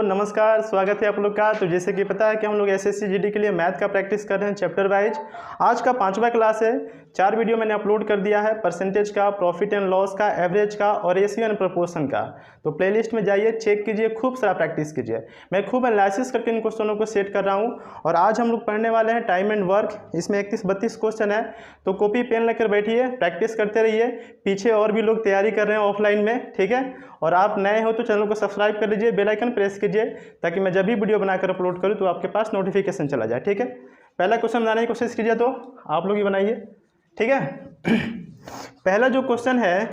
नमस्कार, स्वागत है आप लोग का। तो जैसे कि पता है कि हम लोग एसएससी जीडी के लिए मैथ का प्रैक्टिस कर रहे हैं चैप्टर वाइज। आज का 5वां क्लास है। 4 वीडियो मैंने अपलोड कर दिया है, परसेंटेज का, प्रॉफिट एंड लॉस का, एवरेज का और रेशियो एंड प्रोपोर्शन का। तो प्लेलिस्ट में जाइए, चेक कीजिए, खूब सारा प्रैक्टिस कीजिए। मैं खूब एनालिसिस करके इन क्वेश्चनों को सेट कर रहा हूँ। और आज हम लोग पढ़ने वाले हैं टाइम एंड वर्क। इसमें 31-32 क्वेश्चन है, तो कॉपी पेन लेकर बैठिए, प्रैक्टिस करते रहिए। पीछे और भी लोग तैयारी कर रहे हैं ऑफलाइन में, ठीक है। और आप नए हो तो चैनल को सब्सक्राइब कर लीजिए, बेल आइकन प्रेस कीजिए, ताकि मैं जब भी वीडियो बनाकर अपलोड करूँ तो आपके पास नोटिफिकेशन चला जाए, ठीक है। पहला क्वेश्चन बनाने की कोशिश कीजिए, तो आप लोग ही बनाइए, ठीक है। पहला जो क्वेश्चन है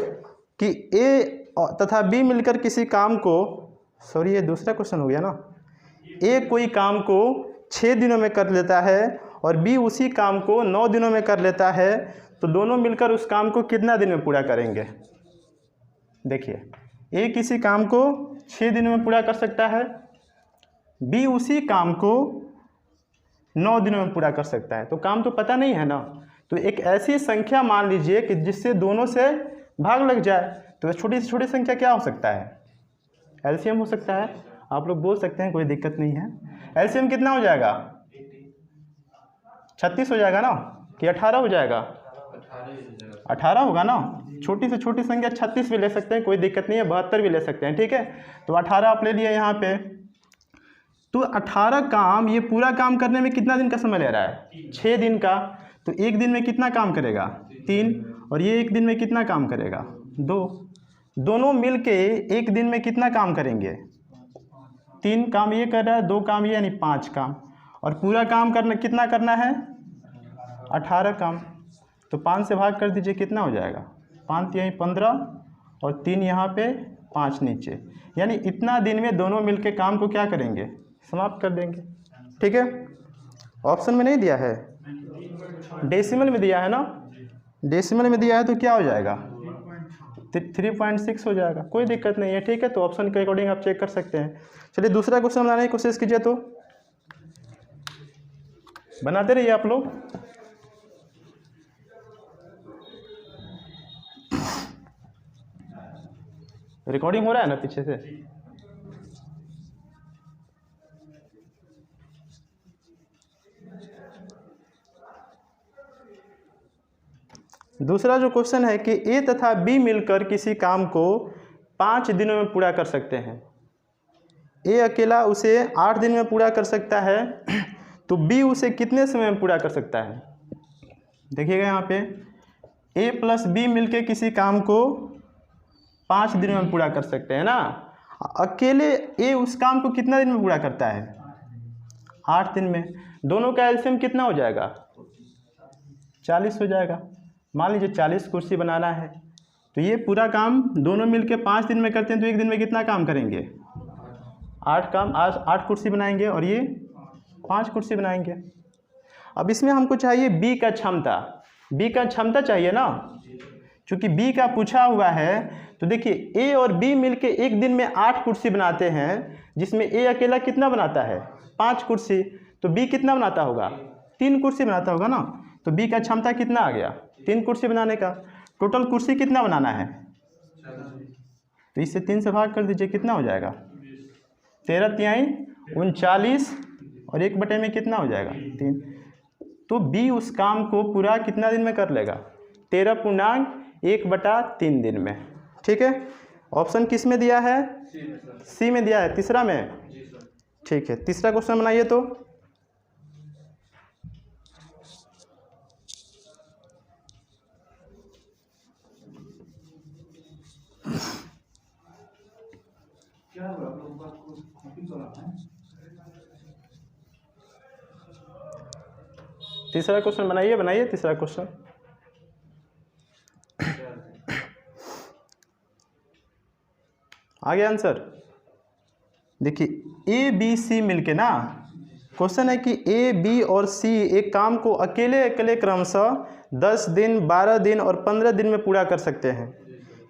कि ए तथा बी मिलकर किसी काम को, सॉरी ये दूसरा क्वेश्चन हो गया ना। ए कोई काम को 6 दिनों में कर लेता है और बी उसी काम को 9 दिनों में कर लेता है, तो दोनों मिलकर उस काम को कितना दिन में पूरा करेंगे। देखिए, ए किसी काम को 6 दिनों में पूरा कर सकता है, बी उसी काम को 9 दिनों में पूरा कर सकता है। तो काम तो पता नहीं है ना, तो एक ऐसी संख्या मान लीजिए कि जिससे दोनों से भाग लग जाए। तो छोटी से छोटी संख्या क्या हो सकता है, एलसीएम हो सकता है। आप लोग बोल सकते हैं, कोई दिक्कत नहीं है। एलसीएम कितना हो जाएगा, 36 हो जाएगा ना, कि 18 हो जाएगा, 18 होगा ना। छोटी से छोटी संख्या 36 भी ले सकते हैं, कोई दिक्कत नहीं है, 72 भी ले सकते हैं, ठीक है। तो 18 आप ले लिए यहाँ पे। तो 18 काम, ये पूरा काम करने में कितना दिन का समय ले रहा है, 6 दिन का। तो एक दिन में कितना काम करेगा, 3। और ये एक दिन में कितना काम करेगा, 2। दोनों मिल के एक दिन में कितना काम करेंगे, 3 काम ये कर रहा है, 2 काम ये, यानी 5 काम। और पूरा काम करना कितना करना है, 18 काम। तो 5 से भाग कर दीजिए, कितना हो जाएगा, 5 यहीं 15 और 3 यहाँ पे, 5 नीचे। यानी इतना दिन में दोनों मिलके काम को क्या करेंगे, समाप्त कर देंगे, ठीक है। ऑप्शन में नहीं दिया है, डेसिमल में दिया है ना। डेसिमल में दिया है तो क्या हो जाएगा, 3.6 हो जाएगा, कोई दिक्कत नहीं है, ठीक है। तो ऑप्शन के अकॉर्डिंग आप चेक कर सकते हैं। चलिए दूसरा क्वेश्चन बनाने की कोशिश कीजिए, तो बनाते रहिए आप लोग। रिकॉर्डिंग हो रहा है ना पीछे से। दूसरा जो क्वेश्चन है कि ए तथा बी मिलकर किसी काम को 5 दिनों में पूरा कर सकते हैं। ए अकेला उसे 8 दिन में पूरा कर सकता है, तो बी उसे कितने समय में पूरा कर सकता है। देखिएगा यहाँ पे, ए प्लस बी मिलकर किसी काम को 5 दिनों में पूरा कर सकते हैं ना। अकेले ए उस काम को कितना दिन में पूरा करता है, 8 दिन में। दोनों का एलसीएम कितना हो जाएगा, 40 हो जाएगा। मान लीजिए 40 कुर्सी बनाना है, तो ये पूरा काम दोनों मिलके 5 दिन में करते हैं, तो एक दिन में कितना काम करेंगे, 8 काम। आज 8 कुर्सी बनाएंगे और ये 5 कुर्सी बनाएंगे। अब इसमें हमको चाहिए बी का क्षमता, बी का क्षमता चाहिए ना, चूँकि बी का पूछा हुआ है। तो देखिए, ए और बी मिलके एक दिन में 8 कुर्सी बनाते हैं, जिसमें ए अकेला कितना बनाता है, 5 कुर्सी। तो बी कितना बनाता होगा, 3 कुर्सी बनाता होगा ना। तो बी का क्षमता कितना आ गया, 3 कुर्सी बनाने का। टोटल कुर्सी कितना बनाना है, तो इससे 3 से भाग कर दीजिए, कितना हो जाएगा, 13 तिहाई 39 और 1/में में कितना हो जाएगा, 3। तो बी उस काम को पूरा कितना दिन में कर लेगा, 13.1/3 दिन में, ठीक है। ऑप्शन किस में दिया है, सी में दिया है, तीसरा में, ठीक है। तीसरा क्वेश्चन बनाइए, तो तीसरा क्वेश्चन बनाइए तीसरा क्वेश्चन। आ गया आंसर। देखिए, ए बी सी मिलके ना, क्वेश्चन है कि ए बी और सी एक काम को अकेले अकेले क्रमशः 10 दिन, 12 दिन और 15 दिन में पूरा कर सकते हैं।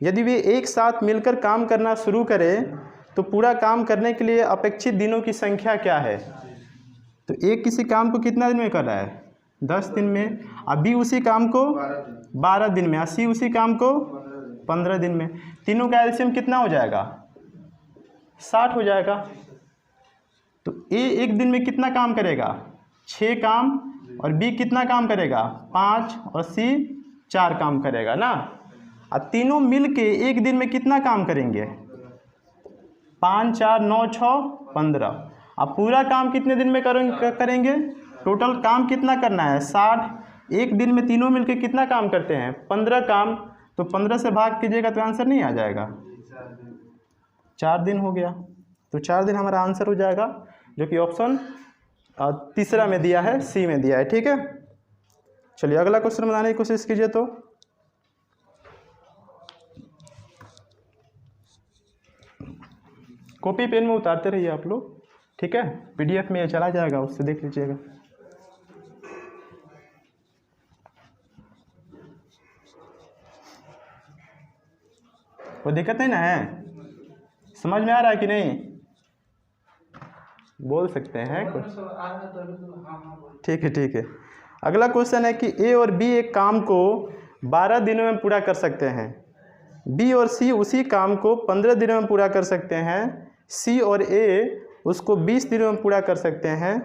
यदि वे एक साथ मिलकर काम करना शुरू करें, तो पूरा काम करने के लिए अपेक्षित दिनों की संख्या क्या है। तो ए किसी काम को कितना दिन में कर रहा है, 10 दिन में। अभी उसी काम को 12 दिन में, सी उसी काम को 15 दिन में। तीनों का एलसीएम कितना हो जाएगा, 60 हो जाएगा। ए एक दिन में कितना काम करेगा, 6 काम, और बी कितना काम करेगा, 5, और सी 4 काम करेगा ना। अब तीनों मिल के एक दिन में कितना काम करेंगे, 5 4 9 6 15। अब पूरा काम कितने दिन में करेंगे, टोटल काम कितना करना है, 60। एक दिन में तीनों मिलके कितना काम करते हैं, 15 काम। तो 15 से भाग कीजिएगा तो आंसर नहीं आ जाएगा, 4 दिन हो गया। तो 4 दिन हमारा आंसर हो जाएगा, जो कि ऑप्शन तीसरा में दिया है, सी में दिया है। ठीक है, चलिए अगला क्वेश्चन बनाने की कोशिश कीजिए। तो कॉपी पेन में उतारते रहिए आप लोग, ठीक है, पीडीएफ में ये चला जाएगा, उससे देख लीजिएगा। कोई दिक्कत नहीं ना है, समझ में आ रहा है कि नहीं, बोल सकते हैं कुछ, ठीक है ठीक है। अगला क्वेश्चन है कि ए और बी एक काम को 12 दिनों में पूरा कर सकते हैं, बी और सी उसी काम को 15 दिनों में पूरा कर सकते हैं, सी और ए उसको 20 दिनों में पूरा कर सकते हैं,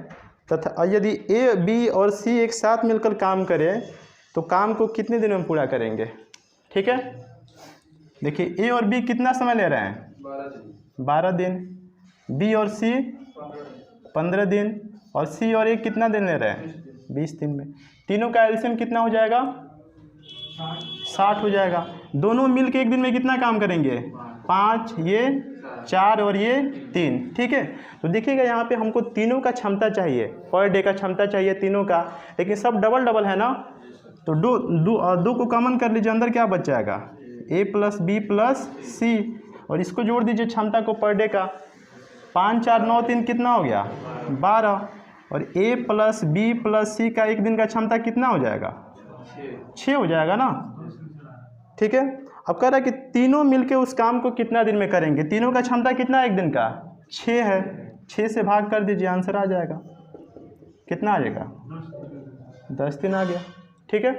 तथा यदि ए बी और सी एक साथ मिलकर काम करें तो काम को कितने दिनों में पूरा करेंगे। ठीक है, देखिए ए और बी कितना समय ले रहे हैं, 12 दिन, बी और सी 15 दिन, और सी और ए कितना दिन ले रहे हैं, 20 दिन में। तीनों का एलसीएम कितना हो जाएगा, 60 हो जाएगा। दोनों मिल के एक दिन में कितना काम करेंगे, 5, ये 4 और ये 3। ठीक है, तो देखिएगा यहाँ पे हमको तीनों का क्षमता चाहिए, पर डे का क्षमता चाहिए तीनों का, लेकिन सब डबल डबल है ना। तो दो को कॉमन कर लीजिए, अंदर क्या बच जाएगा, ए प्लस बी प्लस सी, और इसको जोड़ दीजिए क्षमता को पर डे का, 5 4 9 3 कितना हो गया, 12, और ए प्लस बी प्लस सी का एक दिन का क्षमता कितना हो जाएगा, 6 हो जाएगा ना। ठीक है, अब कह रहा है कि तीनों मिलके उस काम को कितना दिन में करेंगे, तीनों का क्षमता कितना है एक दिन का, 6 है, 6 से भाग कर दीजिए, आंसर आ जाएगा, कितना आ जाएगा, 10 दिन आ गया। ठीक है,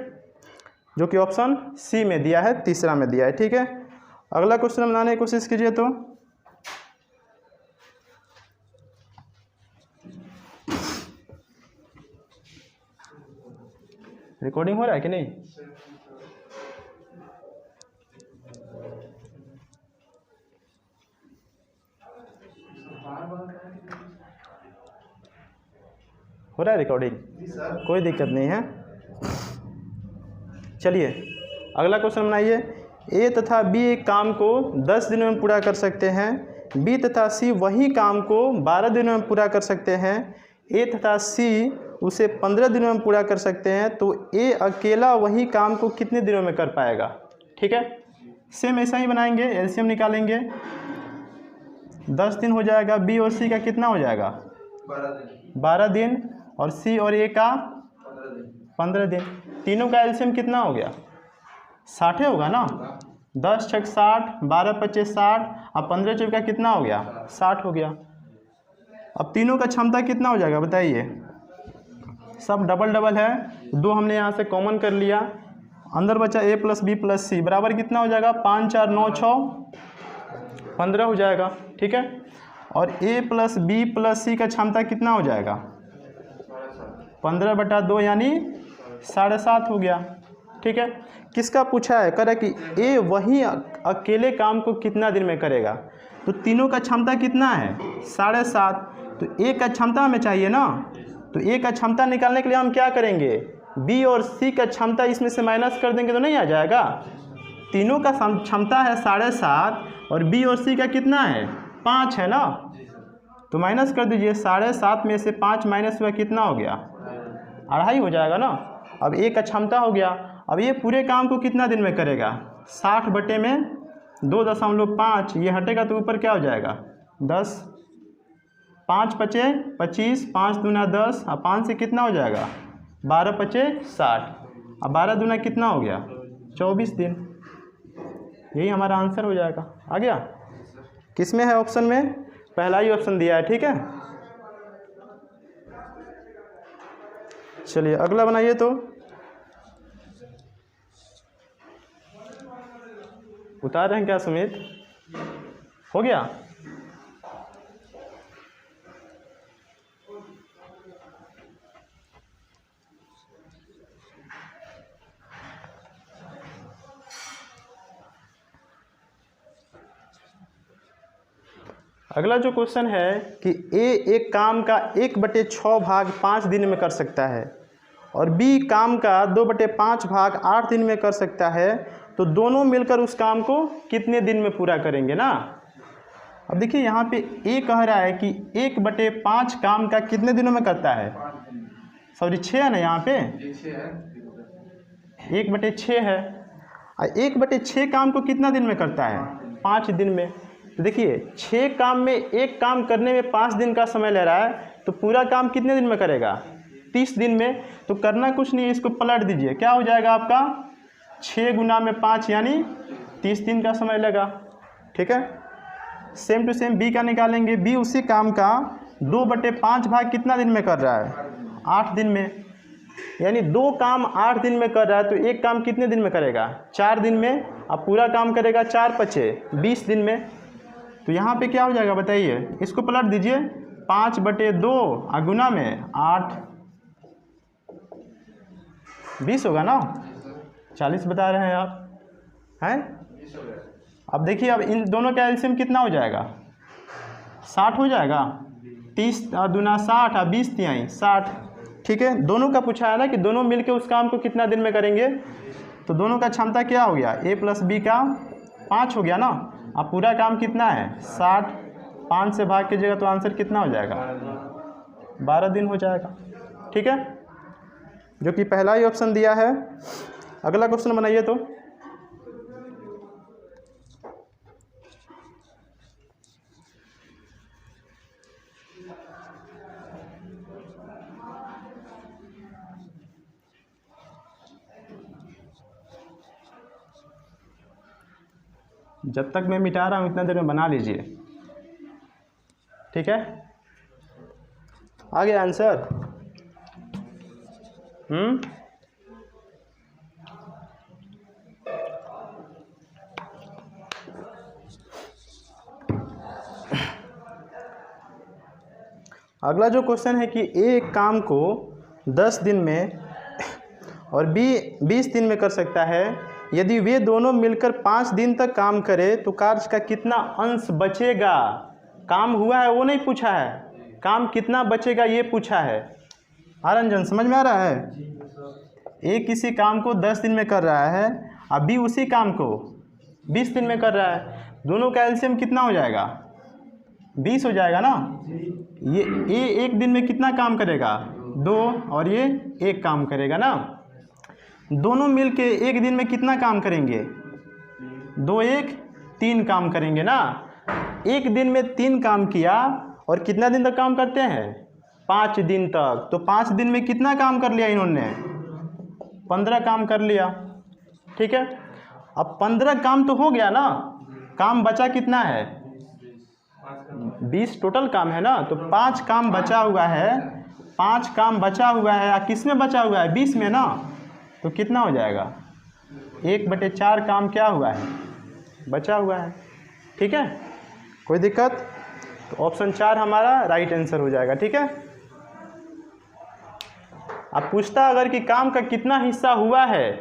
जो कि ऑप्शन सी में दिया है, तीसरा में दिया है। ठीक है, अगला क्वेश्चन बनाने की कोशिश कीजिए। तो रिकॉर्डिंग हो रहा है कि नहीं, हो रहा है रिकॉर्डिंग, कोई दिक्कत नहीं है। चलिए अगला क्वेश्चन बनाइए। ए तथा बी एक काम को 10 दिनों में पूरा कर सकते हैं, बी तथा सी वही काम को 12 दिनों में पूरा कर सकते हैं, ए तथा सी उसे 15 दिनों में पूरा कर सकते हैं, तो ए अकेला वही काम को कितने दिनों में कर पाएगा। ठीक है, सेम ऐसा ही बनाएंगे, एलसीएम निकालेंगे, 10 दिन हो जाएगा, बी और सी का कितना हो जाएगा, 12 दिन, और सी और ए का 15 दिन। तीनों का एलसीएम कितना हो गया, 60 होगा ना, 10 छक 60, 12 25 60, अब 15 चौका कितना हो गया, 60 हो गया। अब तीनों का क्षमता कितना हो जाएगा बताइए, सब डबल डबल है, 2 हमने यहाँ से कॉमन कर लिया, अंदर बचा ए प्लस बी प्लस सी बराबर कितना हो जाएगा, 5 4 9 6 15 हो जाएगा। ठीक है, और ए प्लस बी प्लस सी का क्षमता कितना हो जाएगा, 15/2 यानी 7.5 हो गया। ठीक है, किसका पूछा है, कह रहा है कि ए वही अकेले काम को कितना दिन में करेगा, तो तीनों का क्षमता कितना है, 7.5, तो ए का क्षमता हमें चाहिए ना, तो ए का क्षमता निकालने के लिए हम क्या करेंगे, बी और सी का क्षमता इसमें से माइनस कर देंगे तो नहीं आ जाएगा। तीनों का क्षमता है 7.5 और बी और सी का कितना है, 5 है ना, तो माइनस कर दीजिए, 7.5 में से 5 माइनस हुआ कितना हो गया, 2.5 हो जाएगा ना। अब ए का क्षमता हो गया, अब ये पूरे काम को कितना दिन में करेगा, 60/2.5, ये हटेगा तो ऊपर क्या हो जाएगा, 10, 5 5 25, 5 दूना 10, अब 5 से कितना हो जाएगा, 12 5 60, अब 12 दूना कितना हो गया, 24 दिन। यही हमारा आंसर हो जाएगा। आ गया, किस में है ऑप्शन में, पहला ही ऑप्शन दिया है। ठीक है, चलिए अगला बनाइए। तो उतार रहे हैं क्या सुमित, हो गया। अगला जो क्वेश्चन है कि ए एक काम का 1/6 भाग 5 दिन में कर सकता है और बी काम का 2/5 भाग 8 दिन में कर सकता है, तो दोनों मिलकर उस काम को कितने दिन में पूरा करेंगे ना। अब देखिए यहाँ पे ए कह रहा है कि 1/5 काम का कितने दिनों में करता है, सॉरी 6 है ना, यहाँ पे 1/6 है। 1/6 काम को कितना दिन में करता है, 5 दिन में। तो देखिए 6 काम में एक काम करने में 5 दिन का समय ले रहा है, तो पूरा काम कितने दिन में करेगा, 30 दिन में। तो करना कुछ नहीं है, इसको पलट दीजिए, क्या हो जाएगा आपका 6 × 5 यानी 30 दिन का समय लगा। ठीक है, सेम टू सेम बी का निकालेंगे। बी उसी काम का 2/5 भाग कितना दिन में कर रहा है, 8 दिन में, यानी 2 काम 8 दिन में कर रहा है, तो एक काम कितने दिन में करेगा, 4 दिन में। अब पूरा काम करेगा 4 × 5 20 दिन में। तो यहाँ पे क्या हो जाएगा बताइए, इसको पलट दीजिए, 5/2 गुना में 8 20 होगा ना, 40 बता रहे हैं आप, हैं। अब देखिए अब इन दोनों का एलसीएम कितना हो जाएगा, 60 हो जाएगा। 30 दूना 60 और 20 तिहाई 60। ठीक है, दोनों का पूछा है ना कि दोनों मिलके उस काम को कितना दिन में करेंगे, तो दोनों का क्षमता क्या हो गया, a + b का 5 हो गया ना। अब पूरा काम कितना है 60, 5 से भाग कीजिएगा तो आंसर कितना हो जाएगा, 12 दिन हो जाएगा। ठीक है, जो कि पहला ही ऑप्शन दिया है। अगला क्वेश्चन बनाइए। तो जब तक मैं मिटा रहा हूँ इतना देर में बना लीजिए। ठीक है, आ गया आंसर। अगला जो क्वेश्चन है कि ए एक काम को 10 दिन में और बी 20 दिन में कर सकता है। यदि वे दोनों मिलकर 5 दिन तक काम करें तो कार्य का कितना अंश बचेगा। काम हुआ है वो नहीं पूछा है, काम कितना बचेगा ये पूछा है। रंजन समझ में आ रहा है। ए किसी काम को 10 दिन में कर रहा है, अब बी उसी काम को 20 दिन में कर रहा है, दोनों का एलसीएम कितना हो जाएगा, 20 हो जाएगा ना। ये ए एक दिन में कितना काम करेगा, 2, और ये 1 काम करेगा ना। दोनों मिलके एक दिन में कितना काम करेंगे, 2 1 3 काम करेंगे ना। एक दिन में 3 काम किया और कितना दिन तक काम करते हैं, 5 दिन तक। तो 5 दिन में कितना काम कर लिया इन्होंने, 15 काम कर लिया। ठीक है, अब 15 काम तो हो गया ना, काम बचा कितना है, 20 टोटल काम है ना। तो 5 काम बचा हुआ है, 5 काम बचा हुआ है, किस में बचा हुआ है, 20 में ना। तो कितना हो जाएगा, 1/4 काम क्या हुआ है, बचा हुआ है। ठीक है, कोई दिक्कत। तो ऑप्शन 4 हमारा राइट आंसर हो जाएगा। ठीक है, अब पूछता अगर कि काम का कितना हिस्सा हुआ है,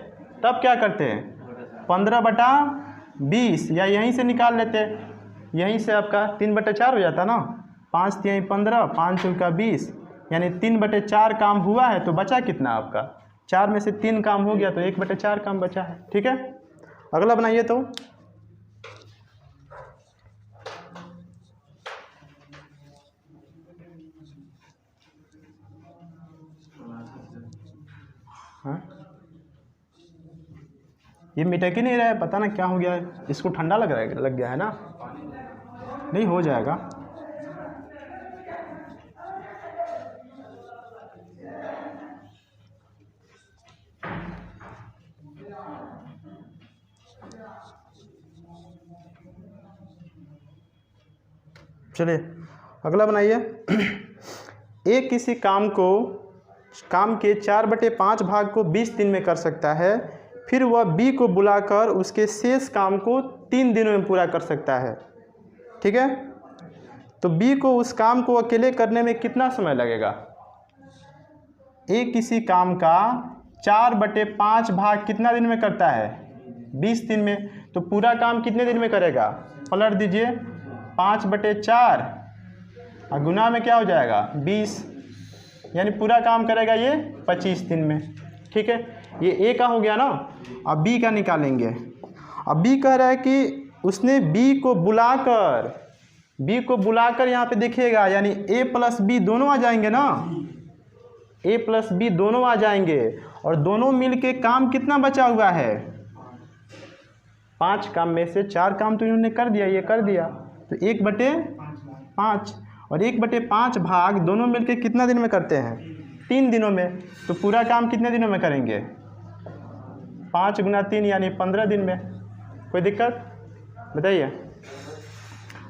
तब क्या करते हैं, 15/20 या यहीं से निकाल लेते हैं, यहीं से आपका 3/4 हो जाता ना। 5 × 15, 5 × 20, यानी 3/4 काम हुआ है, तो बचा कितना आपका, 4 में से 3 काम हो गया, तो 1/4 काम बचा है। ठीक है, अगला बनाइए। तो हाँ, ये मिटक ही नहीं रहा है, पता ना क्या हो गया है, इसको ठंडा लग गया है ना। नहीं हो जाएगा। चलिए अगला बनाइए। ए किसी काम के 4/5 भाग को 20 दिन में कर सकता है, फिर वह बी को बुलाकर उसके शेष काम को 3 दिनों में पूरा कर सकता है। ठीक है, तो बी को उस काम को अकेले करने में कितना समय लगेगा। ए किसी काम का 4/5 भाग कितना दिन में करता है, 20 दिन में। तो पूरा काम कितने दिन में करेगा, पलट दीजिए, 5/4 और गुना में क्या हो जाएगा 20, यानी पूरा काम करेगा ये 25 दिन में। ठीक है, ये ए का हो गया ना। अब बी का निकालेंगे। अब बी कह रहा है कि उसने बी को बुलाकर यहाँ पे देखिएगा, यानी ए प्लस बी दोनों आ जाएंगे ना, ए प्लस बी दोनों आ जाएंगे और दोनों मिल के काम कितना बचा हुआ है 5 काम में से 4 काम तो इन्होंने कर दिया, ये कर दिया, तो 1/5 और 1/5 भाग दोनों मिलके कितना दिन में करते हैं 3 दिनों में। तो पूरा काम कितने दिनों में करेंगे 5 गुना 3 यानी 15 दिन में। कोई दिक्कत बताइए।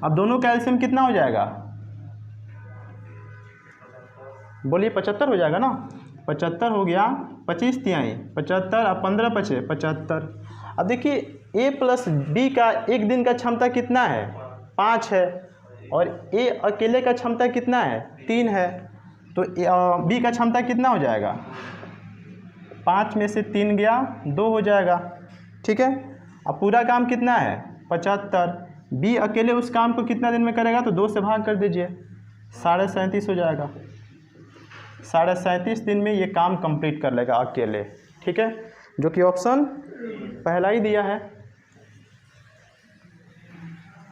अब दोनों का एलसीएम कितना हो जाएगा, बोलिए 75 हो जाएगा ना। 75 हो गया, 25 तिहाई 75 और 15 बचे 75। अब देखिए ए प्लस बी का एक दिन का क्षमता कितना है 5 है और ए अकेले का क्षमता कितना है 3 है, तो बी का क्षमता कितना हो जाएगा 5 में से 3 गया 2 हो जाएगा। ठीक है, अब पूरा काम कितना है 75, बी अकेले उस काम को कितना दिन में करेगा तो 2 से भाग कर दीजिए 37.5 हो जाएगा। 37.5 दिन में ये काम कंप्लीट कर लेगा अकेले। ठीक है, जो कि ऑप्शन पहला ही दिया है।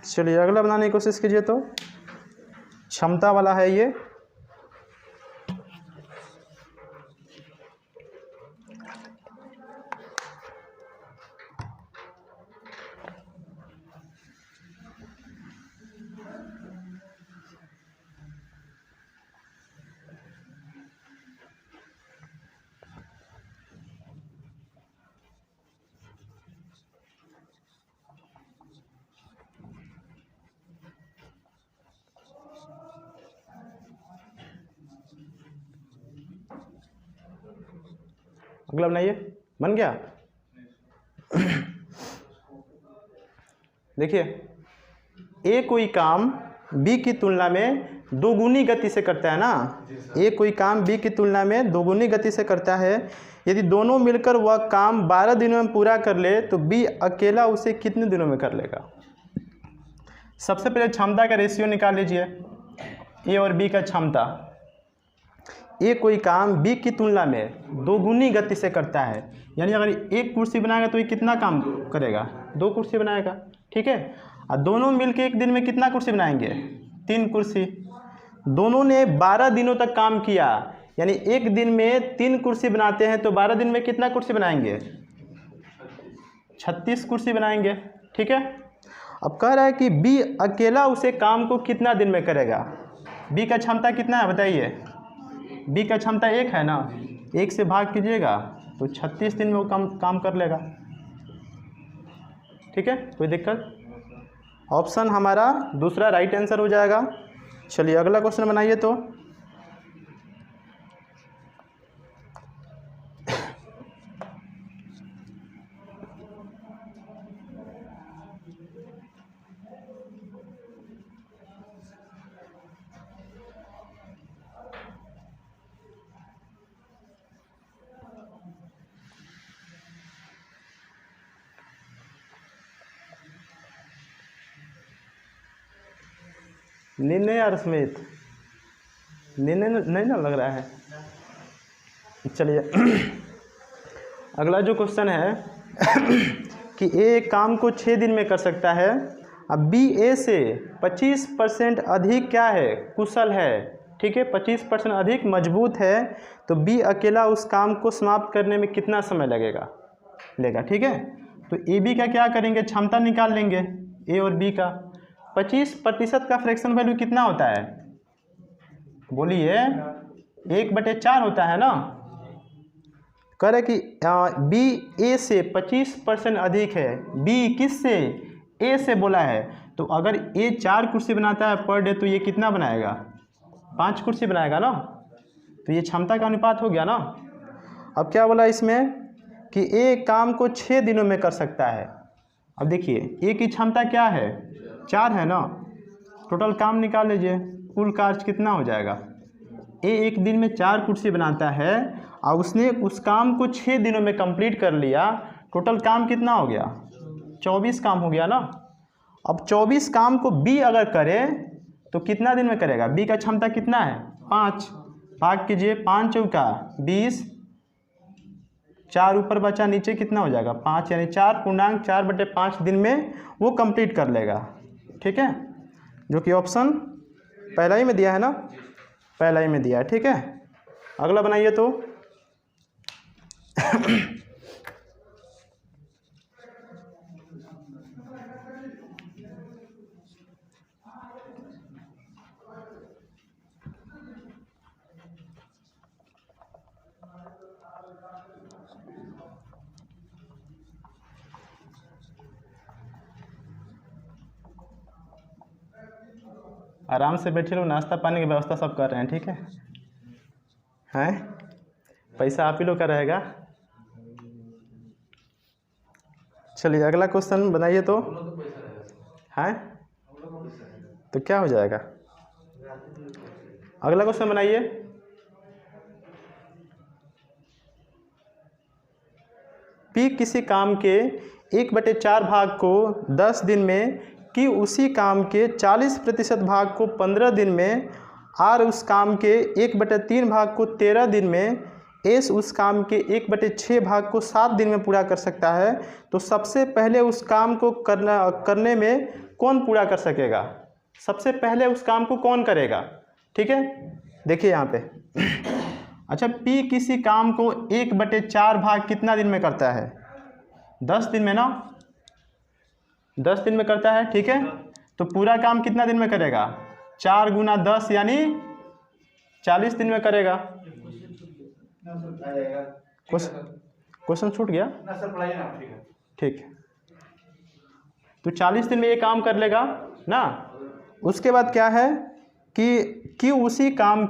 चलिए अगला बनाने की कोशिश कीजिए। तो क्षमता वाला है ये। अगला बनाइए, बन गया। देखिए ए कोई काम बी की तुलना में 2 गुनी गति से करता है ना, ए कोई काम बी की तुलना में 2 गुनी गति से करता है। यदि दोनों मिलकर वह काम 12 दिनों में पूरा कर ले तो बी अकेला उसे कितने दिनों में कर लेगा। सबसे पहले क्षमता का रेशियो निकाल लीजिए, ए और बी का क्षमता। ए कोई काम बी की तुलना में 2 गुनी गति से करता है, यानी अगर एक कुर्सी बनाएगा तो ये कितना काम करेगा 2 कुर्सी बनाएगा। ठीक है, और दोनों मिलके एक दिन में कितना कुर्सी बनाएंगे 3 कुर्सी। दोनों ने 12 दिनों तक काम किया, यानी एक दिन में 3 कुर्सी बनाते हैं तो 12 दिन में कितना कुर्सी बनाएंगे 36 कुर्सी बनाएंगे। ठीक है, अब कह रहा है कि बी अकेला उसे काम को कितना दिन में करेगा। बी का क्षमता कितना है बताइए, बी का क्षमता 1 है ना, 1 से भाग कीजिएगा तो 36 दिन में वो काम कर लेगा। ठीक है, कोई दिक्कत। ऑप्शन हमारा दूसरा राइट आंसर हो जाएगा। चलिए अगला क्वेश्चन बनाइए। तो निर्णय और स्मिथ निर्णय नहीं ना लग रहा है। चलिए अगला जो क्वेश्चन है कि ए काम को 6 दिन में कर सकता है, अब बी ए से 25% अधिक क्या है कुशल है। ठीक है, 25% अधिक मजबूत है, तो बी अकेला उस काम को समाप्त करने में कितना समय लेगा। ठीक है, तो ए बी का क्या करेंगे क्षमता निकाल लेंगे ए और बी का। 25% का फ्रैक्शन वैल्यू कितना होता है बोलिए 1/4 होता है ना। कह रहे कि बी ए से 25% अधिक है। बी किससे ए से बोला है, तो अगर ए 4 कुर्सी बनाता है पर डे तो ये कितना बनाएगा 5 कुर्सी बनाएगा ना, तो ये क्षमता का अनुपात हो गया ना। अब क्या बोला इसमें कि ए काम को 6 दिनों में कर सकता है। अब देखिए ए की क्षमता क्या है 4 है ना, टोटल काम निकाल लीजिए कुल कार्य कितना हो जाएगा। ए एक दिन में 4 कुर्सी बनाता है और उसने उस काम को 6 दिनों में कंप्लीट कर लिया, टोटल काम कितना हो गया 24 काम हो गया ना। अब 24 काम को बी अगर करे तो कितना दिन में करेगा? बी का क्षमता कितना है? 5। भाग कीजिए, 5 चौका 20, 4 ऊपर बचा, नीचे कितना हो जाएगा? 5, यानी 4.4/5 दिन में वो कंप्लीट कर लेगा। ठीक है, जो कि ऑप्शन पहला ही में दिया है ना, पहला ही में दिया है। ठीक है, अगला बनाइए तो आराम से बैठे लोग, नाश्ता पानी की व्यवस्था सब कर रहे हैं। ठीक है, हैं पैसा आप ही लोग का रहेगा। चलिए अगला क्वेश्चन बनाइए तो। हैं तो क्या हो जाएगा? अगला क्वेश्चन बनाइए। पी किसी काम के 1/4 भाग को 10 दिन में, कि उसी काम के 40% भाग को 15 दिन में, आर उस काम के 1/3 भाग को 13 दिन में, एस उस काम के 1/6 भाग को 7 दिन में पूरा कर सकता है, तो सबसे पहले उस काम को करने में कौन पूरा कर सकेगा? सबसे पहले उस काम को कौन करेगा? ठीक है, देखिए यहाँ पे अच्छा, पी किसी काम को 1/4 भाग कितना दिन में करता है? 10 दिन में ना, 10 दिन में करता है। ठीक है, तो पूरा काम कितना दिन में करेगा? 4 × 10 यानी 40 दिन में करेगा। क्वेश्चन छूट गया? ठीक है, तो 40 दिन में ये काम कर लेगा ना। उसके बाद क्या है कि उसी काम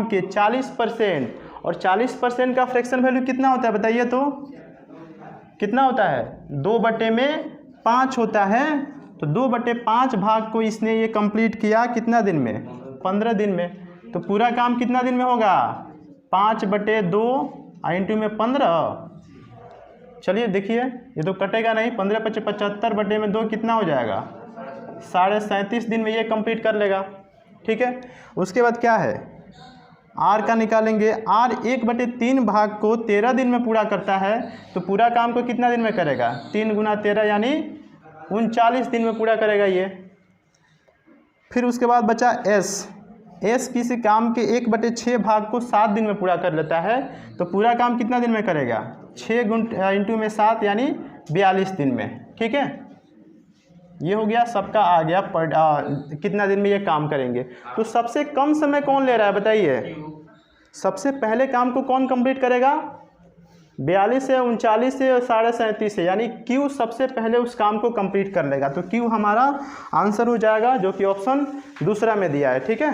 के 40%, और 40% का फ्रैक्शन वैल्यू कितना होता है बताइए तो? कितना होता है? 2/5 होता है। तो 2/5 भाग को इसने ये कंप्लीट किया कितना दिन में? 15 दिन में। तो पूरा काम कितना दिन में होगा? 5/2 इंटू में 15। चलिए देखिए, ये तो कटेगा नहीं। 15×5 = 75/2 कितना हो जाएगा? 37.5 दिन में ये कंप्लीट कर लेगा। ठीक है, उसके बाद क्या है? आर का निकालेंगे। आर 1/3 भाग को 13 दिन में पूरा करता है, तो पूरा काम को कितना दिन में करेगा? 3 × 13 यानी 39 दिन में पूरा करेगा ये। फिर उसके बाद बचा एस किसी काम के 1/6 भाग को 7 दिन में पूरा कर लेता है, तो पूरा काम कितना दिन में करेगा? 6 इंटू में 7 यानी 42 दिन में। ठीक है, ये हो गया, सबका आ गया कितना दिन में ये काम करेंगे। तो सबसे कम समय कौन ले रहा है बताइए? सबसे पहले काम को कौन कंप्लीट करेगा? 42 से 39 से और 37.5 से, यानी क्यू सबसे पहले उस काम को कंप्लीट कर लेगा। तो क्यू हमारा आंसर हो जाएगा, जो कि ऑप्शन दूसरा में दिया है। ठीक है,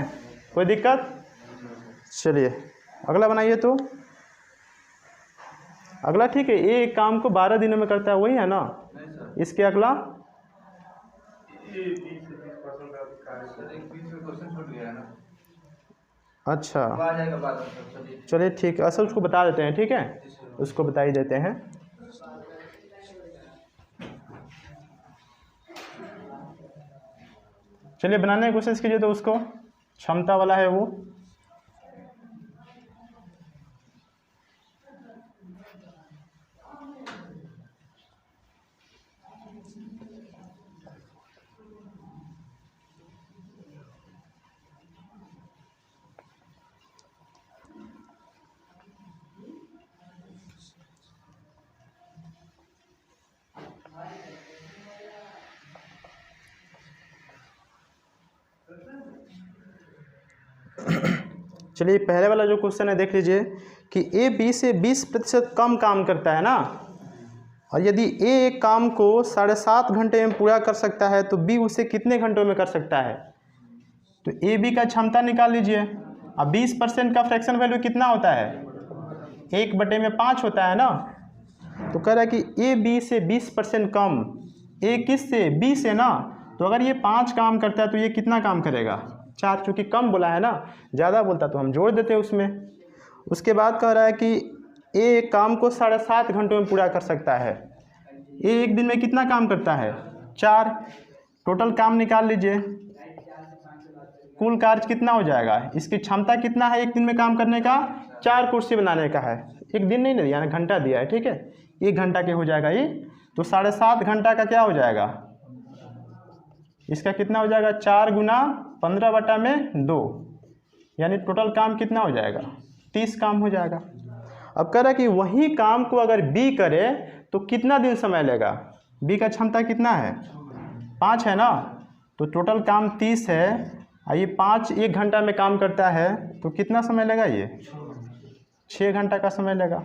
कोई दिक्कत? चलिए अगला बनाइए तो। अगला ठीक है, ये काम को 12 दिनों में करता है, वही है ना। इसके अगला अच्छा, चलिए ठीक है, असल उसको बता देते हैं। ठीक है, उसको बता ही देते हैं। चलिए बनाने की कोशिश कीजिए तो। उसको क्षमता वाला है वो। चलिए पहले वाला जो क्वेश्चन है देख लीजिए कि ए बी से 20% कम काम करता है ना, और यदि ए एक काम को 7.5 घंटे में पूरा कर सकता है, तो बी उसे कितने घंटों में कर सकता है? तो ए बी का क्षमता निकाल लीजिए। अब 20% का फ्रैक्शन वैल्यू कितना होता है? 1/5 होता है ना। तो कह रहा है कि ए बी से 20% कम, ए किस से? बी से ना। तो अगर ये 5 काम करता है तो ये कितना काम करेगा? 4, चूँकि कम बोला है ना, ज़्यादा बोलता तो हम जोड़ देते उसमें। उसके बाद कह रहा है कि ए एक काम को 7.5 घंटों में पूरा कर सकता है। ए एक दिन में कितना काम करता है? 4। टोटल काम निकाल लीजिए, कुल कार्य कितना हो जाएगा, इसकी क्षमता कितना है एक दिन में काम करने का, 4 कुर्सी बनाने का है। एक दिन नहीं दिया ना, घंटा दिया है, ठीक है, 1 घंटा के हो जाएगा ये, तो 7.5 घंटा का क्या हो जाएगा, इसका कितना हो जाएगा, 4 गुना 15/2, यानी टोटल काम कितना हो जाएगा, 30 काम हो जाएगा। अब कह रहा है कि वही काम को अगर बी करे तो कितना दिन समय लेगा, बी का क्षमता कितना है, 5 है ना, तो टोटल काम 30 है, ये 5 1 घंटा में काम करता है, तो कितना समय लेगा, ये 6 घंटा का समय लेगा,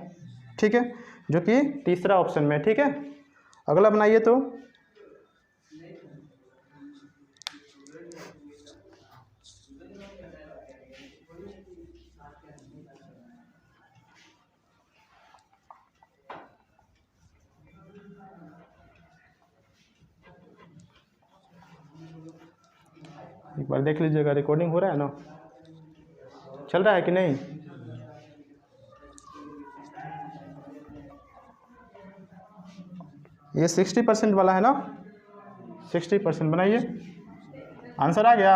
ठीक है, जो कि तीसरा ऑप्शन में, ठीक है। अगला बनाइए तो एक बार देख लीजिएगा, रिकॉर्डिंग हो रहा है ना, चल रहा है कि नहीं। ये 60% वाला है ना, 60% बनाइए, आंसर आ गया।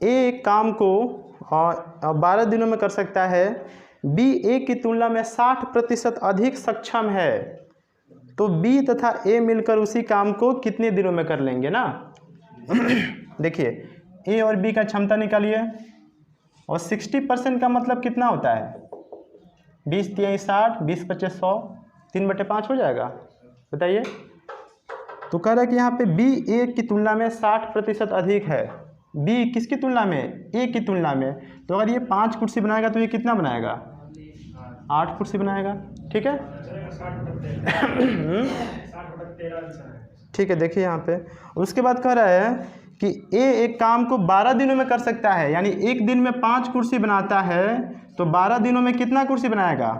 ए एक काम को 12 दिनों में कर सकता है, बी ए की तुलना में 60% अधिक सक्षम है, तो बी तथा ए मिलकर उसी काम को कितने दिनों में कर लेंगे ना। देखिए ए और बी का क्षमता निकालिए, और 60% का मतलब कितना होता है, 20 × 60, 20 × 25 100, 3/5 हो जाएगा, बताइए। तो कह रहा है कि यहाँ पे बी ए की तुलना में 60% अधिक है, बी किसकी तुलना में, ए की तुलना में, तो अगर ये 5 कुर्सी बनाएगा तो ये कितना बनाएगा, 8 कुर्सी बनाएगा, ठीक है। ठीक है, देखिए यहाँ पे उसके बाद कह रहा है कि ए एक काम को 12 दिनों में कर सकता है, यानी एक दिन में 5 कुर्सी बनाता है, तो 12 दिनों में कितना कुर्सी बनाएगा,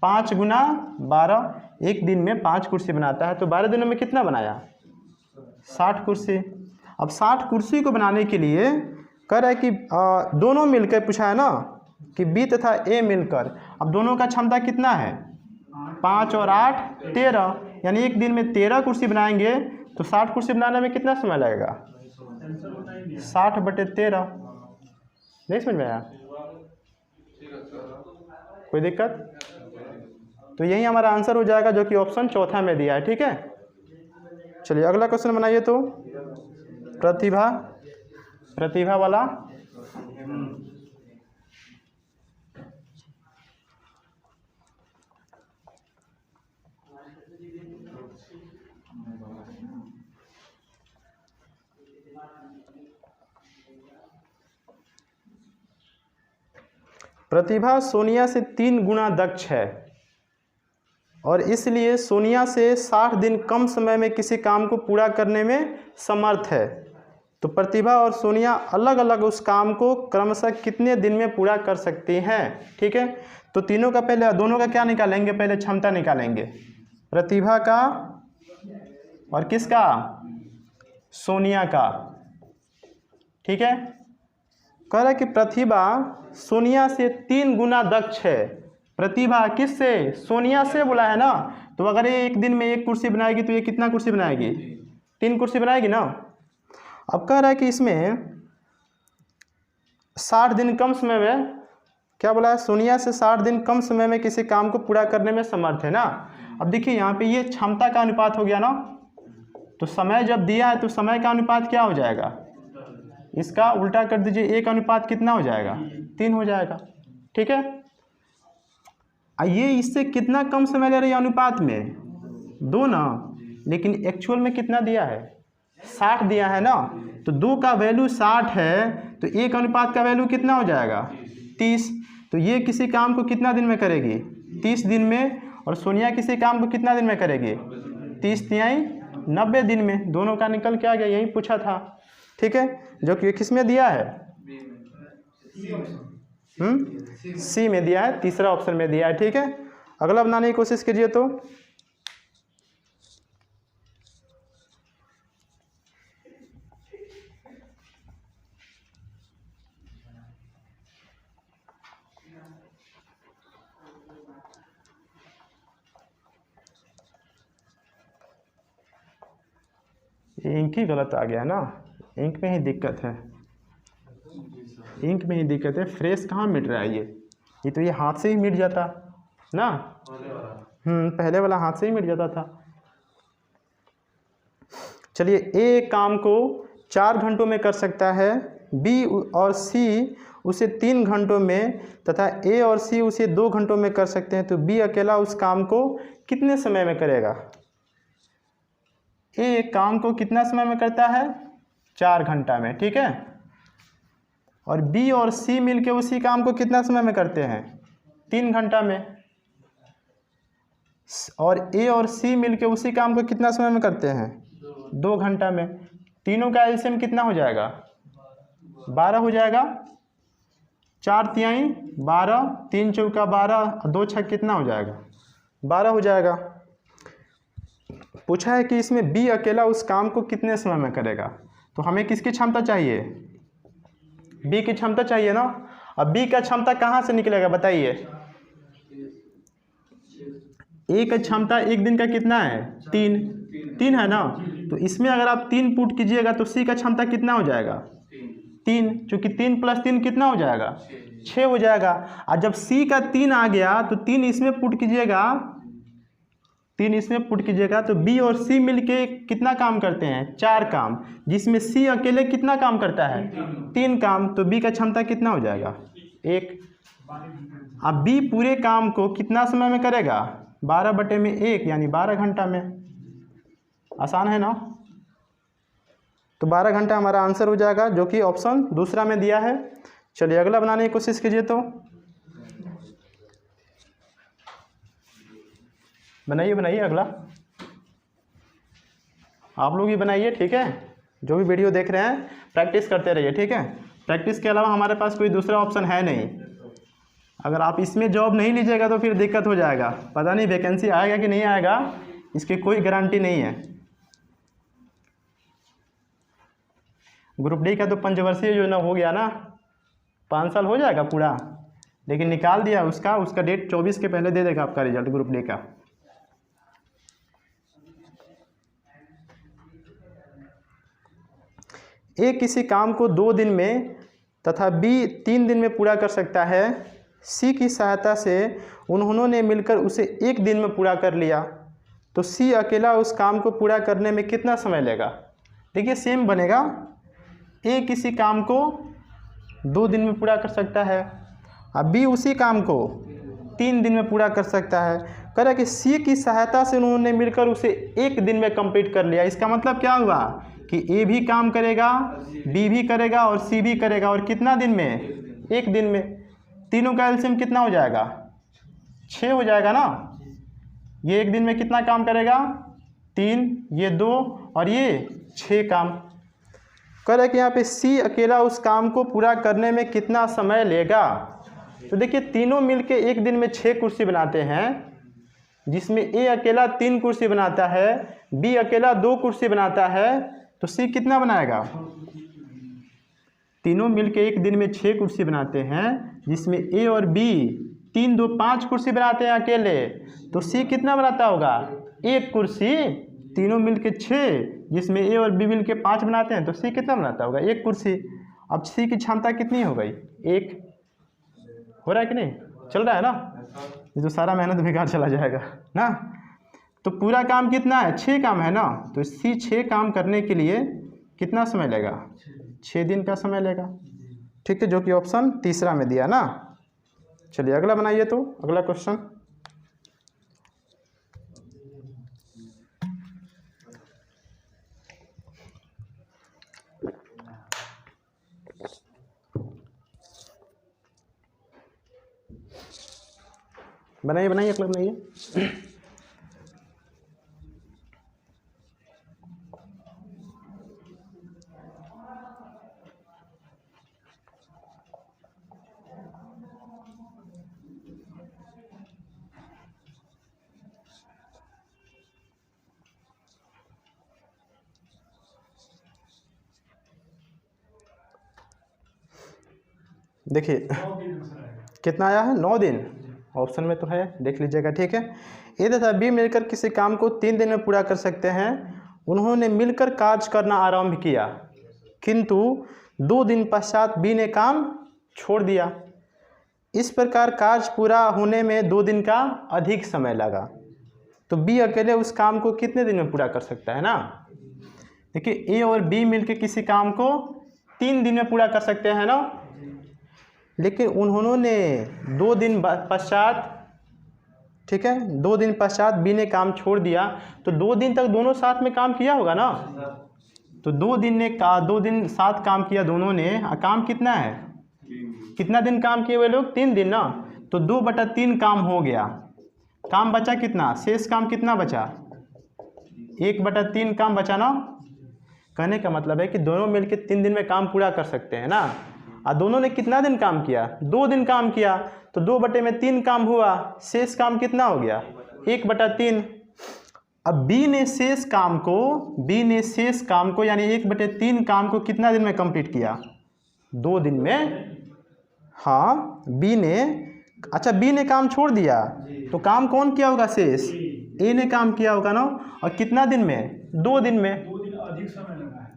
5 गुना 12, एक दिन में 5 कुर्सी बनाता है, तो 12 दिनों में कितना बनाया, 60 कुर्सी। अब 60 कुर्सी को बनाने के लिए कह रहा है कि दोनों मिलकर पूछा है ना, कि बी तथा ए मिलकर, अब दोनों का क्षमता कितना है, 5 और 8 13, यानी एक दिन में 13 कुर्सी बनाएंगे, तो 60 कुर्सी बनाने में कितना समय लगेगा, 60/13। नहीं समझ में आया, कोई दिक्कत, तो यही हमारा आंसर हो जाएगा, जो कि ऑप्शन चौथा में दिया है, ठीक है। चलिए अगला क्वेश्चन बनाइए तो, प्रतिभा वाला। प्रतिभा सोनिया से 3 गुना दक्ष है, और इसलिए सोनिया से 60 दिन कम समय में किसी काम को पूरा करने में समर्थ है, तो प्रतिभा और सोनिया अलग अलग उस काम को क्रमशः कितने दिन में पूरा कर सकती हैं, ठीक है। तो तीनों का पहले, दोनों का क्या निकालेंगे, पहले क्षमता निकालेंगे, प्रतिभा का और किसका, सोनिया का, ठीक है। कह रहा है कि प्रतिभा सोनिया से 3 गुना दक्ष है, प्रतिभा किससे, सोनिया से बोला है ना, तो अगर ये एक दिन में 1 कुर्सी बनाएगी तो ये कितना कुर्सी बनाएगी, 3 कुर्सी बनाएगी ना। अब कह रहा है कि इसमें 60 दिन कम समय में, क्या बोला है, सोनिया से 60 दिन कम समय में किसी काम को पूरा करने में समर्थ है ना। अब देखिए यहाँ पे ये क्षमता का अनुपात हो गया ना, तो समय जब दिया है तो समय का अनुपात क्या हो जाएगा, इसका उल्टा कर दीजिए, एक अनुपात कितना हो जाएगा, 3 हो जाएगा, ठीक है। ये इससे कितना कम समय ले रही है अनुपात में, 2 ना, लेकिन एक्चुअल में कितना दिया है, 60 दिया है ना, तो 2 का वैल्यू 60 है, तो एक अनुपात का वैल्यू कितना हो जाएगा, 30। तो ये किसी काम को कितना दिन में करेगी, 30 दिन में, और सोनिया किसी काम को कितना दिन में करेगी, 30 तिहाई 90 दिन में। दोनों का निकल के आ गया, यही पूछा था, ठीक है, जो कि किस में दिया है, सी में दिया है, तीसरा ऑप्शन में दिया है, ठीक है। अगला बनाने की कोशिश कीजिए तो, इंक ही गलत आ गया ना, इंक में ही दिक्कत है, इंक में ही दिक्कत है। फ्रेश कहाँ मिट रहा है ये तो ये हाथ से ही मिट जाता ना, पहले वाला हाथ से ही मिट जाता था। चलिए, ए काम को 4 घंटों में कर सकता है, बी और सी उसे 3 घंटों में तथा ए और सी उसे 2 घंटों में कर सकते हैं, तो बी अकेला उस काम को कितने समय में करेगा? ए काम को कितना समय में करता है? 4 घंटा में, ठीक है। और बी और सी मिलके उसी काम को कितना समय में करते हैं? 3 घंटा में। और ए और सी मिलके उसी काम को कितना समय में करते हैं? 2 घंटा में। तीनों का एलसीएम कितना हो जाएगा? 12 हो जाएगा। 4 तिहाई 12, 3 चौका 12, 2 छक कितना हो जाएगा? 12 हो जाएगा। पूछा है कि इसमें बी अकेला उस काम को कितने समय में करेगा, तो हमें किसकी क्षमता चाहिए? बी की क्षमता चाहिए ना। अब बी का क्षमता कहाँ से निकलेगा बताइए? ए का क्षमता एक दिन का कितना है? 3 है ना, तो इसमें अगर आप 3 पुट कीजिएगा तो सी का क्षमता कितना हो जाएगा? 3, चूँकि 3 + 3 कितना हो जाएगा? 6 हो जाएगा। और जब सी का 3 आ गया तो 3 इसमें पुट कीजिएगा, 3 इसमें पुट कीजिएगा तो बी और सी मिलके कितना काम करते हैं? 4 काम, जिसमें सी अकेले कितना काम करता है? 3 काम, तो बी का क्षमता कितना हो जाएगा? 1। अब बी पूरे काम को कितना समय में करेगा? 12/1 यानी 12 घंटा में। आसान है ना। तो 12 घंटा हमारा आंसर हो जाएगा, जो कि ऑप्शन दूसरा में दिया है। चलिए अगला बनाने की कोशिश कीजिए। तो बनाइए अगला, आप लोग ही बनाइए, ठीक है। जो भी वीडियो देख रहे हैं प्रैक्टिस करते रहिए, ठीक है। प्रैक्टिस के अलावा हमारे पास कोई दूसरा ऑप्शन है नहीं। अगर आप इसमें जॉब नहीं लीजिएगा तो फिर दिक्कत हो जाएगा। पता नहीं वैकेंसी आएगा कि नहीं आएगा, इसकी कोई गारंटी नहीं है। ग्रुप डी का तो पंचवर्षीय योजना हो गया ना, 5 साल हो जाएगा पूरा, लेकिन निकाल दिया उसका डेट 24 के पहले दे देगा आपका रिजल्ट ग्रुप डी का। ए किसी काम को 2 दिन में तथा बी 3 दिन में पूरा कर सकता है। सी की सहायता से उन्होंने मिलकर उसे 1 दिन में पूरा कर लिया, तो सी अकेला उस काम को पूरा करने में कितना समय लेगा? देखिए सेम बनेगा। ए किसी काम को 2 दिन में पूरा कर सकता है, अब बी उसी काम को 3 दिन में पूरा कर सकता है। कह रहा है कि सी की सहायता से उन्होंने मिलकर उसे 1 दिन में कंप्लीट कर लिया। इसका मतलब क्या हुआ कि ए भी काम करेगा, बी भी करेगा और सी भी करेगा, और कितना दिन में? 1 दिन में। तीनों का एलसीएम कितना हो जाएगा? 6 हो जाएगा ना। ये 1 दिन में कितना काम करेगा? 3, ये 2 और ये 6 काम। कह रहा है कि यहाँ पे सी अकेला उस काम को पूरा करने में कितना समय लेगा? तो देखिए तीनों मिलके 1 दिन में 6 कुर्सी बनाते हैं, जिसमें ए अकेला 3 कुर्सी बनाता है, बी अकेला 2 कुर्सी बनाता है, तो सी कितना बनाएगा? तीनों मिलके 1 दिन में 6 कुर्सी बनाते हैं, जिसमें ए और बी 3, 2, 5 कुर्सी बनाते हैं अकेले, तो सी कितना बनाता होगा? 1 कुर्सी। तीनों मिलके 6, जिसमें ए और बी मिलके 5 बनाते हैं, तो सी कितना बनाता होगा? 1 कुर्सी। अब सी की क्षमता कितनी हो गई? 1। हो रहा है कि नहीं? चल रहा है ना। ये तो सारा मेहनत बेकार चला जाएगा ना। तो पूरा काम कितना है? 6 काम है ना, तो सी 6 काम करने के लिए कितना समय लेगा? 6 दिन का समय लेगा, ठीक है, जो कि ऑप्शन तीसरा में दिया ना। चलिए अगला बनाइए। तो अगला क्वेश्चन, बनाइए अगला बनाइए। देखिए कितना आया है? 9 दिन ऑप्शन में तो है, देख लीजिएगा, ठीक है। ए तथा बी मिलकर किसी काम को 3 दिन में पूरा कर सकते हैं, उन्होंने मिलकर कार्य करना आरंभ किया, किंतु 2 दिन पश्चात बी ने काम छोड़ दिया। इस प्रकार कार्य पूरा होने में 2 दिन का अधिक समय लगा। तो बी अकेले उस काम को कितने दिन में पूरा कर सकता है ना। देखिए ए और बी मिलकर किसी काम को 3 दिन में पूरा कर सकते हैं ना, लेकिन उन्होंने 2 दिन पश्चात, ठीक है, 2 दिन पश्चात बी ने काम छोड़ दिया। तो 2 दिन तक दोनों साथ में काम किया होगा ना। तो 2 दिन साथ काम किया दोनों ने। काम कितना है, कितना दिन काम किए हुए लोग, 3 दिन ना। तो 2/3 काम हो गया। काम बचा कितना, शेष काम कितना बचा, 1/3 काम बचा ना। कहने का मतलब है कि दोनों मिलकर 3 दिन में काम पूरा कर सकते हैं ना। और दोनों ने कितना दिन काम किया, 2 दिन काम किया। तो 2/3 काम हुआ, शेष काम कितना हो गया, 1/3। अब बी ने शेष काम को यानी 1/3 काम को कितना दिन में कंप्लीट किया, 2 दिन में। हाँ बी ने काम छोड़ दिया, तो काम कौन किया होगा, शेष ए ने काम किया होगा ना। और कितना दिन में, 2 दिन में। 2 दिन अधिक समय लगा है।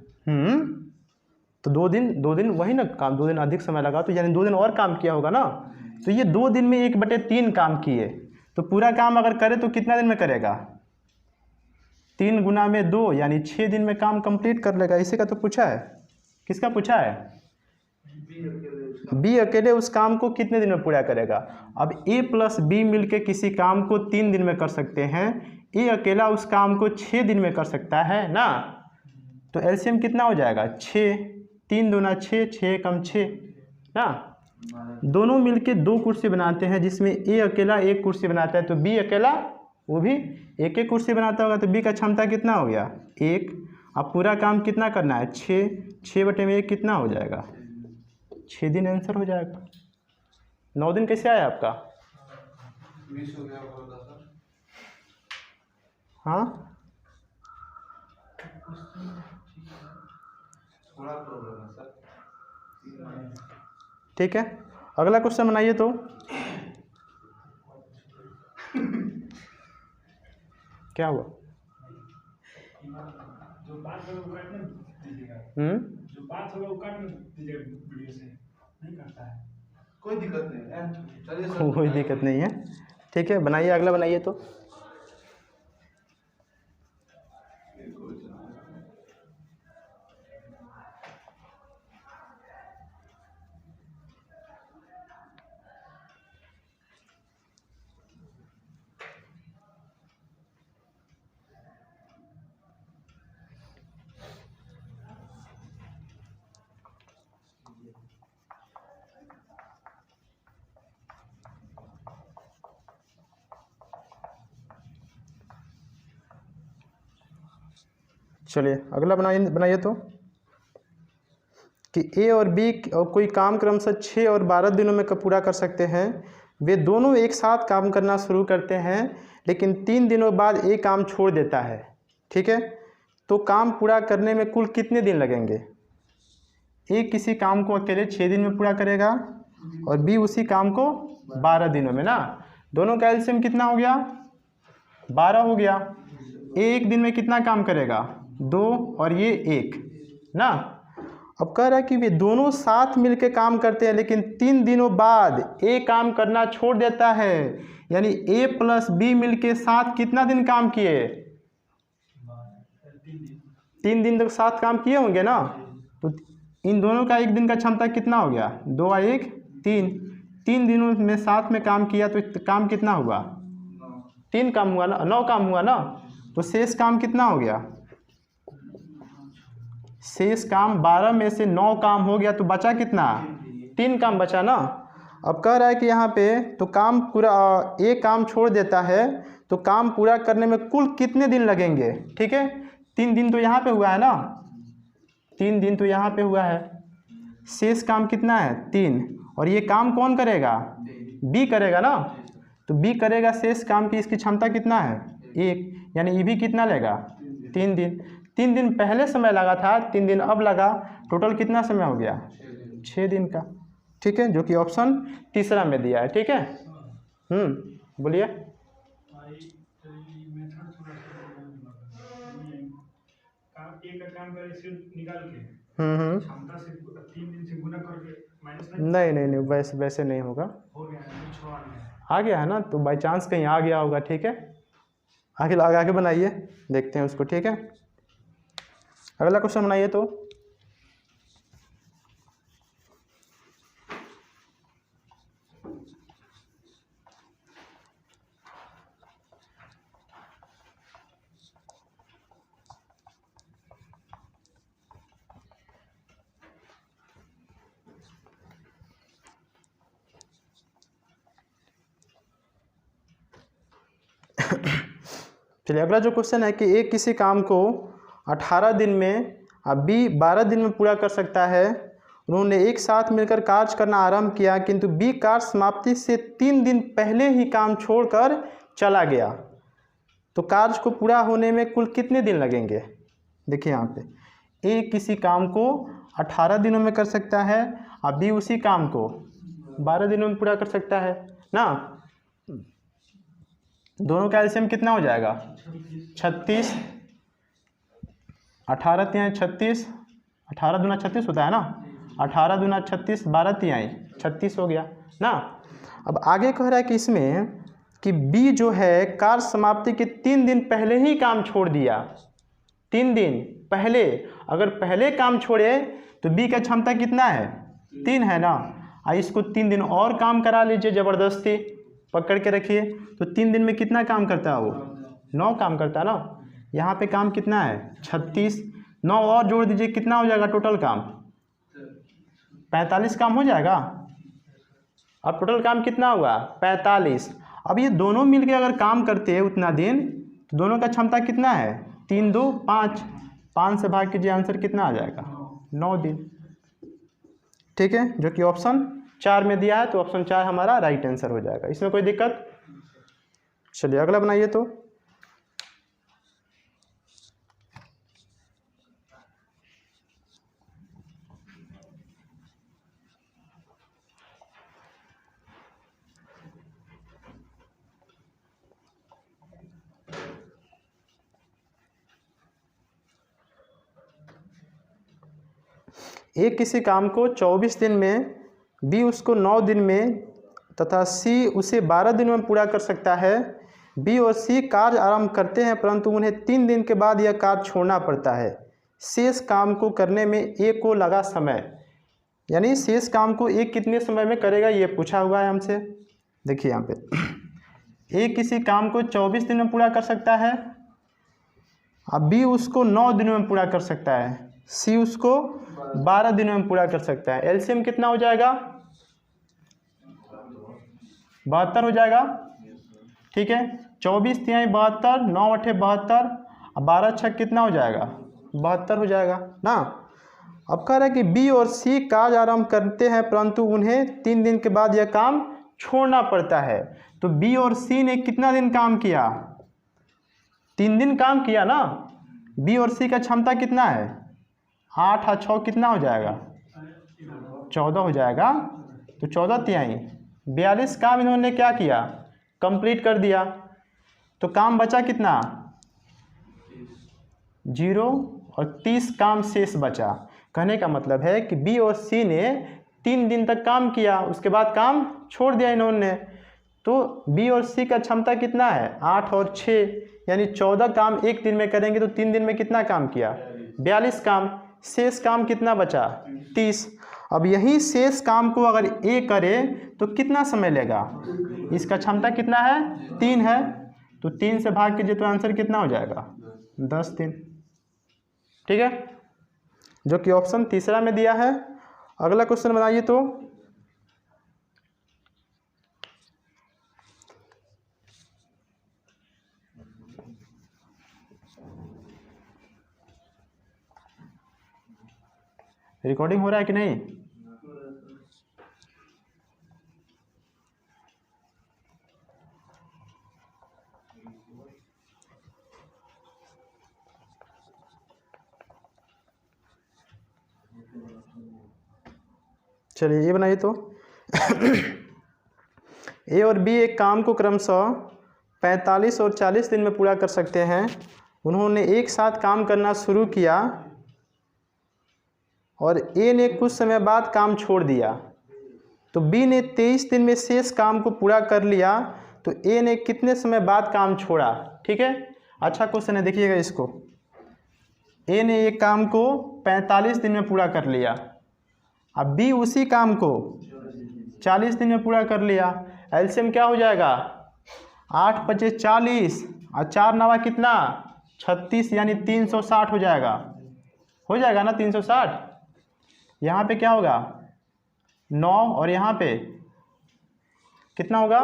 तो 2 दिन वही ना काम, 2 दिन अधिक समय लगा, तो यानी 2 दिन और काम किया होगा ना। तो ये 2 दिन में 1/3 काम किए। तो पूरा काम अगर करे तो कितना दिन में करेगा, 3 गुना में 2 यानी 6 दिन में काम कंप्लीट कर लेगा। इसी का तो पूछा है। किसका पूछा है, बी अकेले उस काम को कितने दिन में पूरा करेगा। अब ए प्लस बी मिलके किसी काम को 3 दिन में कर सकते हैं, ए अकेला उस काम को 6 दिन में कर सकता है ना। तो एलसीएम कितना हो जाएगा, 6, 3 दूना 6, 6 कम 6 ना। दोनों मिलके 2 कुर्सी बनाते हैं, जिसमें ए अकेला 1 कुर्सी बनाता है, तो बी अकेला वो भी 1 कुर्सी बनाता होगा। तो बी का क्षमता कितना हो गया, 1। अब पूरा काम कितना करना है, 6/1 कितना हो जाएगा, 6 दिन आंसर हो जाएगा। 9 दिन कैसे आया आपका, 20 हो गया होगा सर। हाँ थोड़ा प्रॉब्लम है सर। ठीक है, अगला क्वेश्चन बनाइए। तो क्या हुआ, जो बात होगा वो काटने दीजिएगा। जो बात होगा वो काटने दीजिएगा, वीडियो से नहीं काटता है। कोई दिक्कत नहीं है, चलिए सर। कोई दिक्कत नहीं है, ठीक है, बनाइए, अगला बनाइए। तो चलिए अगला बनाइए। तो कि ए और बी और कोई काम क्रमशः 6 और 12 दिनों में पूरा कर सकते हैं। वे दोनों एक साथ काम करना शुरू करते हैं, लेकिन 3 दिनों बाद ए काम छोड़ देता है, ठीक है। तो काम पूरा करने में कुल कितने दिन लगेंगे। ए किसी काम को अकेले 6 दिन में पूरा करेगा और बी उसी काम को 12 दिनों में ना। दोनों का एलसीएम कितना हो गया, 12 हो गया। ए 1 दिन में कितना काम करेगा, 2 और ये 1 ना। अब कह रहा है कि वे दोनों साथ मिलकर काम करते हैं, लेकिन 3 दिनों बाद ए काम करना छोड़ देता है। यानी ए प्लस बी मिलके साथ कितना दिन काम किए, 3 दिन तक साथ काम किए होंगे ना। तो इन दोनों का 1 दिन का क्षमता कितना हो गया, 2 और 1 3। 3 दिनों में साथ में काम किया तो काम कितना हुआ, 3 काम हुआ ना, 9 काम हुआ ना। तो शेष काम कितना हो गया, शेष काम 12 में से 9 काम हो गया, तो बचा कितना, 3 काम बचा ना। अब कह रहा है कि यहाँ पे तो काम पूरा एक काम छोड़ देता है, तो काम पूरा करने में कुल कितने दिन लगेंगे, ठीक है। 3 दिन तो यहाँ पे हुआ है ना, 3 दिन तो यहाँ पे हुआ है। शेष काम कितना है, 3। और ये काम कौन करेगा, बी करेगा ना। तो बी करेगा शेष काम की, इसकी क्षमता कितना है, 1। यानी ये भी कितना लेगा, 3 दिन। 3 दिन पहले समय लगा था, 3 दिन अब लगा। टोटल कितना समय हो गया, 6 दिन का, ठीक है, जो कि ऑप्शन तीसरा में दिया है, ठीक है। बोलिए। ए का काम करे सिर्फ निकाल के हम्म। क्षमता से 3 दिन से गुना करके माइनस नहीं वैसे नहीं होगा। हो गया है 6 आ गया आ गया है ना, तो बाई चांस कहीं आ गया होगा। ठीक है, आगे बनाइए, देखते हैं उसको। ठीक है, अगला क्वेश्चन बनाइए तो। चलिए, अगला जो क्वेश्चन है कि ए किसी काम को 18 दिन में और बी 12 दिन में पूरा कर सकता है। उन्होंने एक साथ मिलकर कार्य करना आरंभ किया, किंतु बी कार्य समाप्ति से 3 दिन पहले ही काम छोड़कर चला गया। तो कार्य को पूरा होने में कुल कितने दिन लगेंगे? देखिए यहाँ पे ए किसी काम को 18 दिनों में कर सकता है और बी उसी काम को 12 दिनों में पूरा कर सकता है ना। दोनों का एलसीएम कितना हो जाएगा? 36। 18 तिहाई 36, 18 दूना 36 होता है ना। 18 दूना 36, 12 तिहाई 36 हो गया ना। अब आगे कह रहा है कि इसमें कि बी जो है कार्य समाप्ति के 3 दिन पहले ही काम छोड़ दिया। 3 दिन पहले, अगर पहले काम छोड़े तो बी का क्षमता कितना है? 3 है ना। इसको 3 दिन और काम करा लीजिए, ज़बरदस्ती पकड़ के रखिए। तो 3 दिन में कितना काम करता है वो? 9 काम करता है ना। यहाँ पे काम कितना है? 36। 9 और जोड़ दीजिए, कितना हो जाएगा टोटल काम? 45 काम हो जाएगा। अब टोटल काम कितना हुआ? 45। अब ये दोनों मिलके अगर काम करते हैं उतना दिन, तो दोनों का क्षमता कितना है? 3 2 5, 5 से भाग कीजिए, आंसर कितना आ जाएगा? 9 दिन। ठीक है, जो कि ऑप्शन 4 में दिया है, तो ऑप्शन 4 हमारा राइट आंसर हो जाएगा। इसमें कोई दिक्कत? चलिए अगला बनाइए तो। ए किसी काम को 24 दिन में, बी उसको 9 दिन में तथा सी उसे 12 दिन में पूरा कर सकता है। बी और सी कार्य आरंभ करते हैं, परंतु उन्हें 3 दिन के बाद यह कार्य छोड़ना पड़ता है। शेष काम को करने में ए को लगा समय, यानी शेष काम को ए कितने समय में करेगा, ये पूछा हुआ है हमसे। देखिए यहाँ पे ए किसी काम को 24 दिन में पूरा कर सकता है, अब बी उसको 9 दिनों में पूरा कर सकता है, सी उसको 12 दिनों में पूरा कर सकता है। एलसीएम कितना हो जाएगा? 72 हो जाएगा। ठीक है, 24 तिहाई 72, 9 8 72, 12 6 कितना हो जाएगा? 72 हो जाएगा ना। अब कह रहा है कि बी और सी कार्य आरंभ करते हैं, परंतु उन्हें 3 दिन के बाद यह काम छोड़ना पड़ता है। तो बी और सी ने कितना दिन काम किया? 3 दिन काम किया ना। बी और सी का क्षमता कितना है? 8 और 6 कितना हो जाएगा? 14 हो जाएगा। तो 14 तिहाई 42 काम इन्होंने क्या किया? कंप्लीट कर दिया। तो काम बचा कितना? 0 और 30 काम शेष बचा। कहने का मतलब है कि बी और सी ने 3 दिन तक काम किया, उसके बाद काम छोड़ दिया इन्होंने। तो बी और सी का क्षमता कितना है? 8 और 6, यानी 14 काम एक दिन में करेंगे, तो 3 दिन में कितना काम किया? 42 काम। शेष काम कितना बचा? 30। अब यही शेष काम को अगर ए करे तो कितना समय लेगा? इसका क्षमता कितना है? 3 है। तो 3 से भाग कीजिए, तो आंसर कितना हो जाएगा? 10 दिन। ठीक है, जो कि ऑप्शन तीसरा में दिया है। अगला क्वेश्चन बनाइए तो। रिकॉर्डिंग हो रहा है कि नहीं? चलिए ये बनाइए तो। ए और बी एक काम को क्रमशः 45 और 40 दिन में पूरा कर सकते हैं। उन्होंने एक साथ काम करना शुरू किया और ए ने कुछ समय बाद काम छोड़ दिया, तो बी ने 23 दिन में शेष काम को पूरा कर लिया, तो ए ने कितने समय बाद काम छोड़ा। ठीक है, अच्छा क्वेश्चन है, देखिएगा इसको। ए ने एक काम को 45 दिन में पूरा कर लिया, अब बी उसी काम को 40 दिन में पूरा कर लिया। एलसीएम क्या हो जाएगा, 8 × 5 = 40 और 4 9 कितना 36, यानी 360 हो जाएगा ना 360। यहाँ पे क्या होगा 9 और यहाँ पे कितना होगा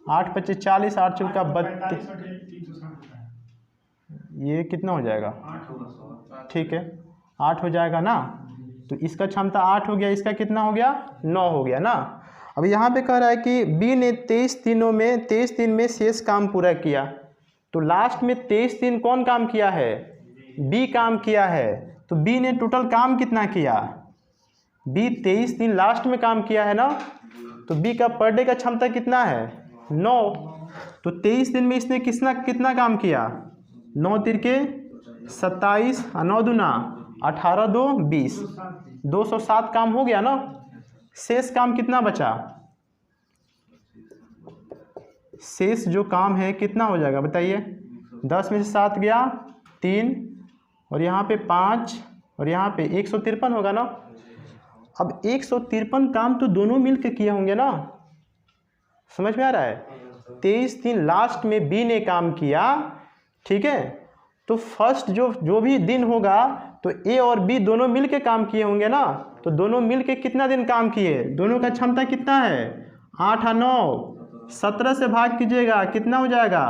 8 × 5 = 40, 8 × 4 = 32, ये कितना हो जाएगा 8 ठीक है 8 हो जाएगा ना। तो इसका क्षमता 8 हो गया, इसका कितना हो गया 9 हो गया ना। अब यहाँ पे कह रहा है कि बी ने 23 दिन में शेष काम पूरा किया, तो लास्ट में 23 दिन कौन काम किया है, बी काम किया है। तो बी ने टोटल काम कितना किया, बी 23 दिन लास्ट में काम किया है ना, तो बी का पर डे का क्षमता कितना है 9। तो 23 दिन में इसने कितना काम किया, 9 × 3 = 27 और 9 × 2 = 18, 2 = 20, 207 काम हो गया ना। शेष काम कितना बचा, शेष जो काम है कितना हो जाएगा बताइए, 10 में से 7 गया 3 और यहाँ पे 5 और यहाँ पे 153 होगा ना। अब 153 काम तो दोनों मिलकर किए होंगे ना, समझ में आ रहा है। 23 दिन लास्ट में बी ने काम किया, ठीक है, तो फर्स्ट जो भी दिन होगा तो ए और बी दोनों मिलके काम किए होंगे ना, तो दोनों मिलके कितना दिन काम किए, दोनों का क्षमता कितना है 8 और 9, 17 से भाग कीजिएगा कितना हो जाएगा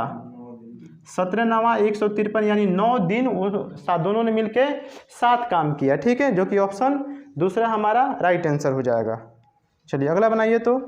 17 9 153, यानी 9 दिन दोनों ने मिलके 7 काम किया। ठीक है, जो कि ऑप्शन दूसरा हमारा राइट आंसर हो जाएगा। चलिए अगला बनाइए। तो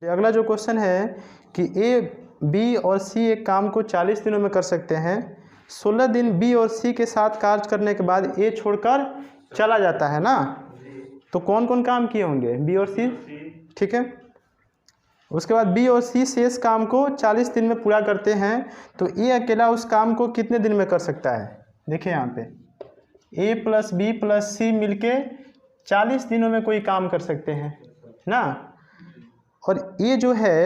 अगला जो क्वेश्चन है कि ए बी और सी एक काम को 40 दिनों में कर सकते हैं। 16 दिन बी और सी के साथ कार्य करने के बाद ए छोड़कर चला जाता है ना, तो कौन कौन काम किए होंगे बी और सी। ठीक है, उसके बाद बी और सी शेष काम को 40 दिन में पूरा करते हैं, तो ए अकेला उस काम को कितने दिन में कर सकता है। देखिए यहाँ पे ए प्लस बी प्लस सी मिलके 40 दिनों में कोई काम कर सकते हैं ना, और ये जो है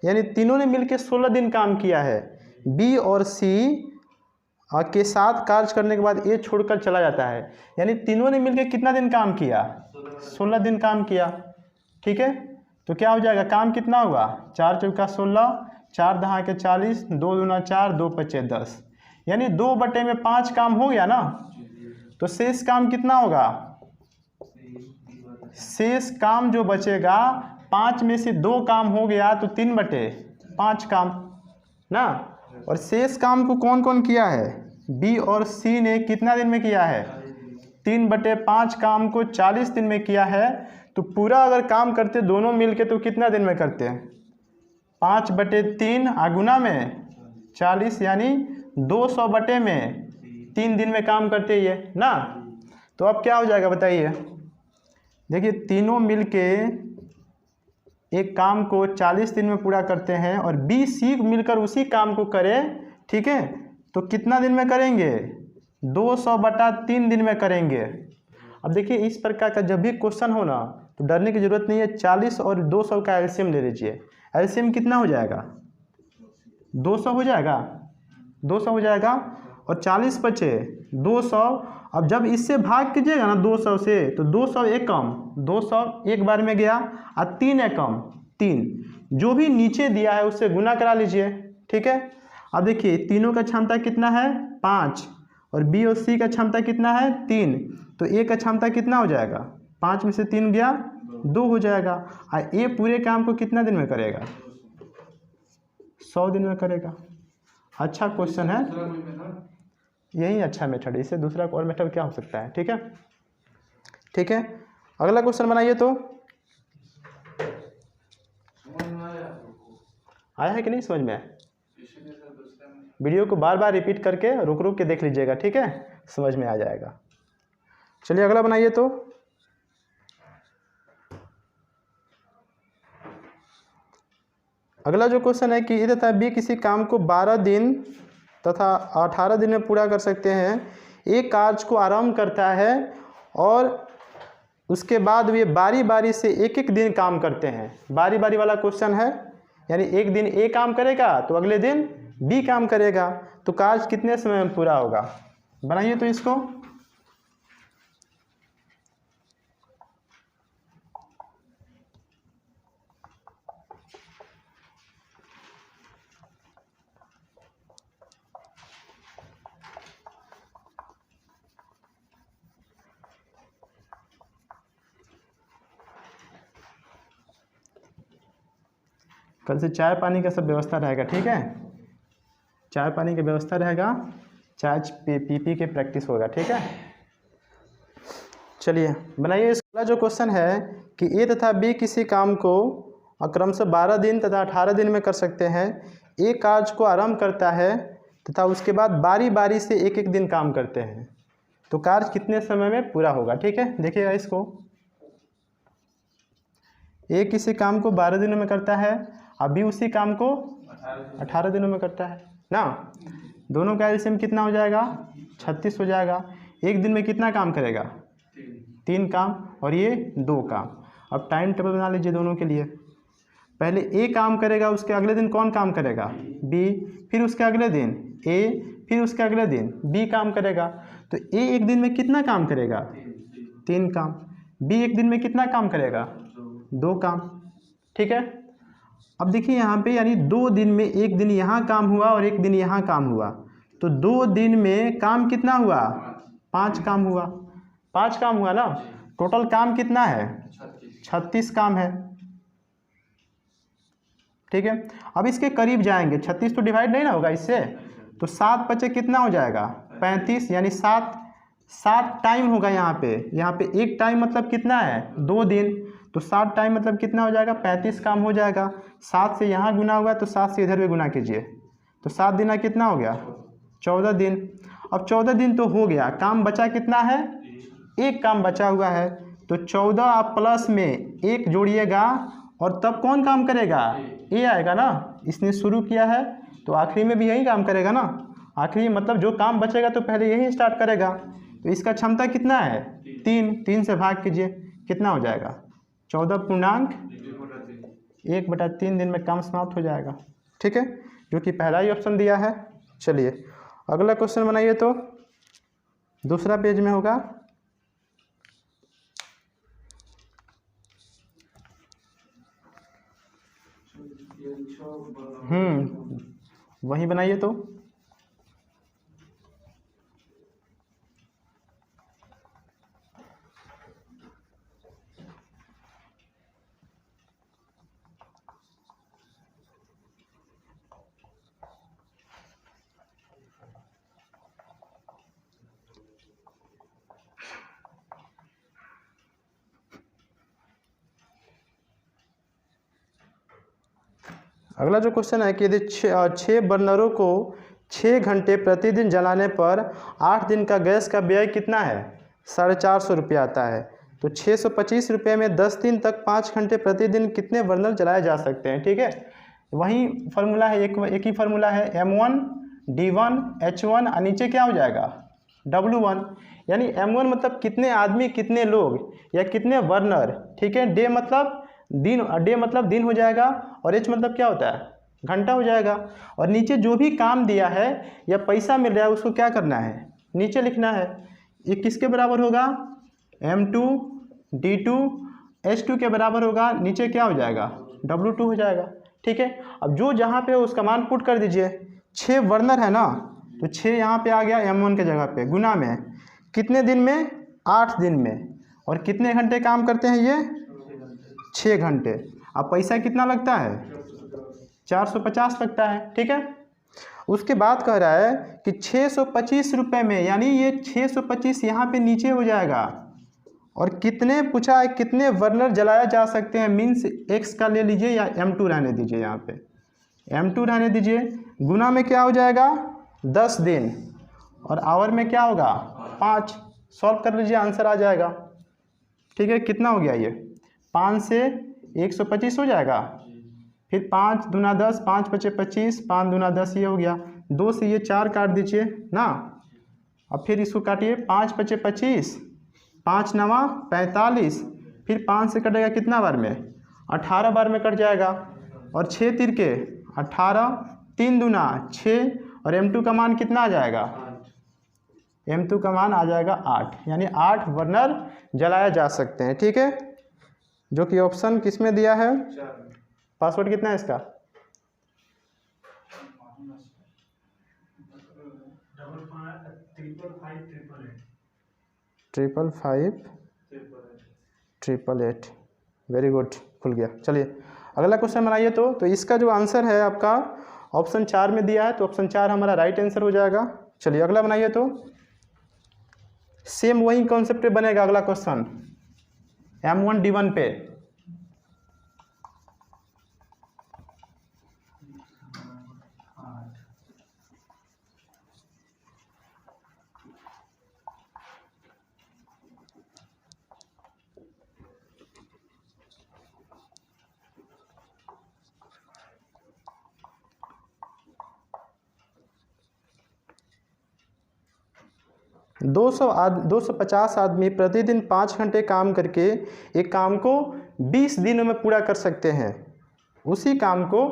यानी तीनों ने मिलके 16 दिन काम किया है। बी और सी के साथ कार्य करने के बाद ए छोड़कर चला जाता है, यानी तीनों ने मिलके कितना दिन काम किया 16 दिन काम किया। ठीक है, तो क्या हो जाएगा काम कितना होगा 4 × 4 = 16, 4 × 10 = 40, 2 × 4 2 × 5 = 10, यानी 2/5 काम हो गया ना। तो शेष काम कितना होगा, शेष काम जो बचेगा 5 में से 2 काम हो गया तो 3/5 काम ना। और शेष काम को कौन कौन किया है, बी और सी ने कितना दिन में किया है 3/5 काम को 40 दिन में किया है। तो पूरा अगर काम करते दोनों मिलके तो कितना दिन में करते हैं 5/3 गुना में 40, यानी 200/3 दिन में काम करते ये ना। तो अब क्या हो जाएगा बताइए, देखिए तीनों मिलके एक काम को 40 दिन में पूरा करते हैं और बी सी मिलकर उसी काम को करें, ठीक है, तो कितना दिन में करेंगे 200/3 दिन में करेंगे। अब देखिए इस प्रकार का जब भी क्वेश्चन हो ना तो डरने की ज़रूरत नहीं है। 40 और 200 का एलसीएम ले लीजिए, एलसीएम कितना हो जाएगा 200 हो जाएगा, 200 हो जाएगा और 40 बचे 200। अब जब इससे भाग कीजिएगा ना 200 से, तो 200 एक कम 200 एक बार में गया और 3 एकम 3, जो भी नीचे दिया है उससे गुना करा लीजिए। ठीक है, अब देखिए तीनों का क्षमता कितना है 5 और बी और सी का क्षमता कितना है 3, तो ए का क्षमता कितना हो जाएगा 5 में से 3 गया 2 हो जाएगा। और ए पूरे काम को कितना दिन में करेगा 100 दिन में करेगा। अच्छा क्वेश्चन है, दूसरा कोई मेथड यही अच्छा मेथड है, इससे दूसरा और मेथड क्या हो सकता है। ठीक है, ठीक है, अगला क्वेश्चन बनाइए तो। समझ में आया आपको? आया है कि नहीं समझ में? इसीलिए सर दूसरे में वीडियो को बार बार रिपीट करके रुक रुक के देख लीजिएगा, ठीक है, समझ में आ जाएगा। चलिए अगला बनाइए तो। अगला जो क्वेश्चन है कि ए तथा बी किसी काम को 12 दिन तथा 18 दिन में पूरा कर सकते हैं। एक कार्य को आरंभ करता है और उसके बाद वे बारी बारी से एक एक दिन काम करते हैं। बारी बारी वाला क्वेश्चन है, यानी एक दिन ए काम करेगा तो अगले दिन बी काम करेगा, तो कार्य कितने समय में पूरा होगा? बनाइए तो इसको। कल से चाय पानी का सब व्यवस्था रहेगा, ठीक है, चाय पानी की व्यवस्था रहेगा, चाय पी के प्रैक्टिस होगा, ठीक है। चलिए बनाइए। इसका जो क्वेश्चन है कि ए तथा बी किसी काम को क्रमशः 12 दिन तथा 18 दिन में कर सकते हैं। एक कार्य को आरंभ करता है तथा उसके बाद बारी बारी से एक एक दिन काम करते हैं, तो कार्य कितने समय में पूरा होगा? ठीक है, देखिएगा इसको। ए किसी काम को 12 दिनों में करता है, अभी उसी काम को 18 दिनों में करता है ना। दोनों का एलसीएम कितना हो जाएगा? 36 हो जाएगा। एक दिन में कितना काम करेगा? 3 काम, और ये 2 काम। अब टाइम टेबल बना लीजिए दोनों के लिए। पहले ए काम करेगा, उसके अगले दिन कौन काम करेगा? बी, फिर उसके अगले दिन ए, फिर उसके अगले दिन बी काम करेगा। तो ए एक दिन में कितना काम करेगा? 3 काम। बी एक दिन में कितना काम करेगा? 2 काम, ठीक है। अब देखिए यहाँ पे, यानी 2 दिन में एक दिन यहाँ काम हुआ और एक दिन यहाँ काम हुआ, तो 2 दिन में काम कितना हुआ? 5 काम हुआ। 5 काम हुआ ना। टोटल काम कितना है? 36 काम है, ठीक है। अब इसके करीब जाएंगे, 36 तो डिवाइड नहीं ना होगा इससे, तो 7 बचे कितना हो जाएगा? 35, यानी 7 टाइम होगा यहाँ पे। यहाँ पे एक टाइम मतलब कितना है? 2 दिन, तो 7 टाइम मतलब कितना हो जाएगा? 35 काम हो जाएगा। 7 से यहाँ गुना हुआ तो 7 से इधर भी गुना कीजिए, तो 7 दिन कितना हो गया? 14 दिन। अब 14 दिन तो हो गया, काम बचा कितना है? एक काम बचा हुआ है, तो 14 आप प्लस में 1 जोड़िएगा और तब कौन काम करेगा? ए आएगा ना। इसने शुरू किया है तो आखिरी में भी यही काम करेगा ना। आखिरी मतलब जो काम बचेगा तो पहले यही स्टार्ट करेगा। तो इसका क्षमता कितना है? 3 से भाग कीजिए, कितना हो जाएगा? 14.1/3 दिन में काम समाप्त हो जाएगा, ठीक है, जो कि पहला ही ऑप्शन दिया है। चलिए अगला क्वेश्चन बनाइए तो। दूसरा पेज में होगा। वही बनाइए तो। अगला जो क्वेश्चन है कि यदि 6 बर्नरों को 6 घंटे प्रतिदिन जलाने पर 8 दिन का गैस का व्यय कितना है? 450 रुपये आता है। तो 625 रुपये में 10 दिन तक 5 घंटे प्रतिदिन कितने बर्नर जलाए जा सकते हैं? ठीक है, वही फार्मूला है, एक ही फार्मूला है, M1 D1 H1 और नीचे क्या हो जाएगा? W1। यानी M1 मतलब कितने आदमी, कितने लोग या कितने बर्नर, ठीक है। डे मतलब दिन हो जाएगा, और H मतलब क्या होता है? घंटा हो जाएगा। और नीचे जो भी काम दिया है या पैसा मिल रहा है उसको क्या करना है? नीचे लिखना है। ये किसके बराबर होगा? M2 D2 H2 के बराबर होगा। नीचे क्या हो जाएगा? W2 हो जाएगा, ठीक है। अब जो जहाँ पे उसका मान पुट कर दीजिए। 6 बर्नर है ना, तो 6 यहाँ पे आ गया M1 के जगह पे, गुना में कितने दिन में? 8 दिन में। और कितने घंटे काम करते हैं ये? 6 घंटे। अब पैसा कितना लगता है? 450 लगता है, ठीक है। उसके बाद कह रहा है कि 625 रुपये में, यानी ये 625 यहाँ पे नीचे हो जाएगा और कितने पूछा है, कितने बर्नर जलाया जा सकते हैं, मीन्स x का ले लीजिए या m2 रहने दीजिए, यहाँ पे m2 रहने दीजिए, गुना में क्या हो जाएगा 10 दिन और आवर में क्या होगा 5। सॉल्व कर लीजिए, आंसर आ जाएगा। ठीक है, कितना हो गया ये 5 से 125 हो जाएगा, फिर 5 दूना 10, 5 पचे 25, 5 दूना 10 ये हो गया, 2 से ये 4 काट दीजिए ना, अब फिर इसको काटिए, 5 पचे 25, 5 नवा 45, फिर 5 से कटेगा कितना बार में 18 बार में कट जाएगा, और 6 तीर के 18, 3 दूना 6, और m2 का मान कितना आ जाएगा, m2 का मान आ जाएगा 8, यानी 8 बर्नर जलाया जा सकते हैं। ठीक है, जो कि ऑप्शन किस में दिया है, पासवर्ड कितना है इसका, 5558888। वेरी गुड, खुल गया। चलिए अगला क्वेश्चन बनाइए। तो इसका जो आंसर है आपका ऑप्शन 4 में दिया है, तो ऑप्शन 4 हमारा राइट आंसर हो जाएगा। चलिए अगला बनाइए। तो सेम वही कॉन्सेप्ट पे बनेगा अगला क्वेश्चन, M1D1 पे। दो सौ 50 आदमी प्रतिदिन 5 घंटे काम करके एक काम को 20 दिनों में पूरा कर सकते हैं। उसी काम को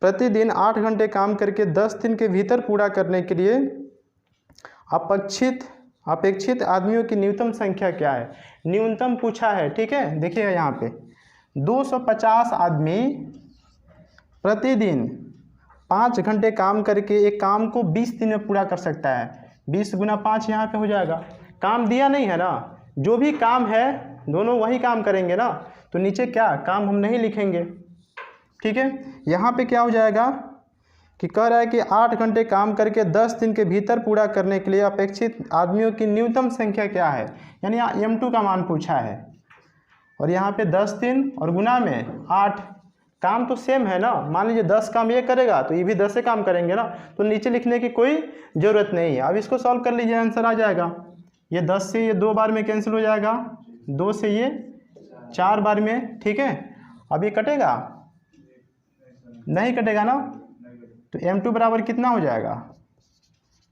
प्रतिदिन 8 घंटे काम करके 10 दिन के भीतर पूरा करने के लिए अपेक्षित आदमियों की न्यूनतम संख्या क्या है, न्यूनतम पूछा है। ठीक है, देखिएगा यहाँ पे 250 आदमी प्रतिदिन 5 घंटे काम करके एक काम को 20 दिन में पूरा कर सकता है। 20 गुना 5 यहाँ पे हो जाएगा, काम दिया नहीं है ना, जो भी काम है दोनों वही काम करेंगे ना, तो नीचे क्या काम हम नहीं लिखेंगे। ठीक है, यहाँ पे क्या हो जाएगा कि कह रहा है कि 8 घंटे काम करके 10 दिन के भीतर पूरा करने के लिए अपेक्षित आदमियों की न्यूनतम संख्या क्या है, यानी M2 का मान पूछा है, और यहाँ पे 10 दिन और गुना में 8, काम तो सेम है ना। मान लीजिए 10 काम ये करेगा तो ये भी 10 से काम करेंगे ना, तो नीचे लिखने की कोई ज़रूरत नहीं है। अब इसको सॉल्व कर लीजिए, आंसर आ जाएगा। ये 10 से ये 2 बार में कैंसिल हो जाएगा, 2 से ये 4 बार में। ठीक है, अब ये कटेगा नहीं, कटेगा ना, तो M2 बराबर कितना हो जाएगा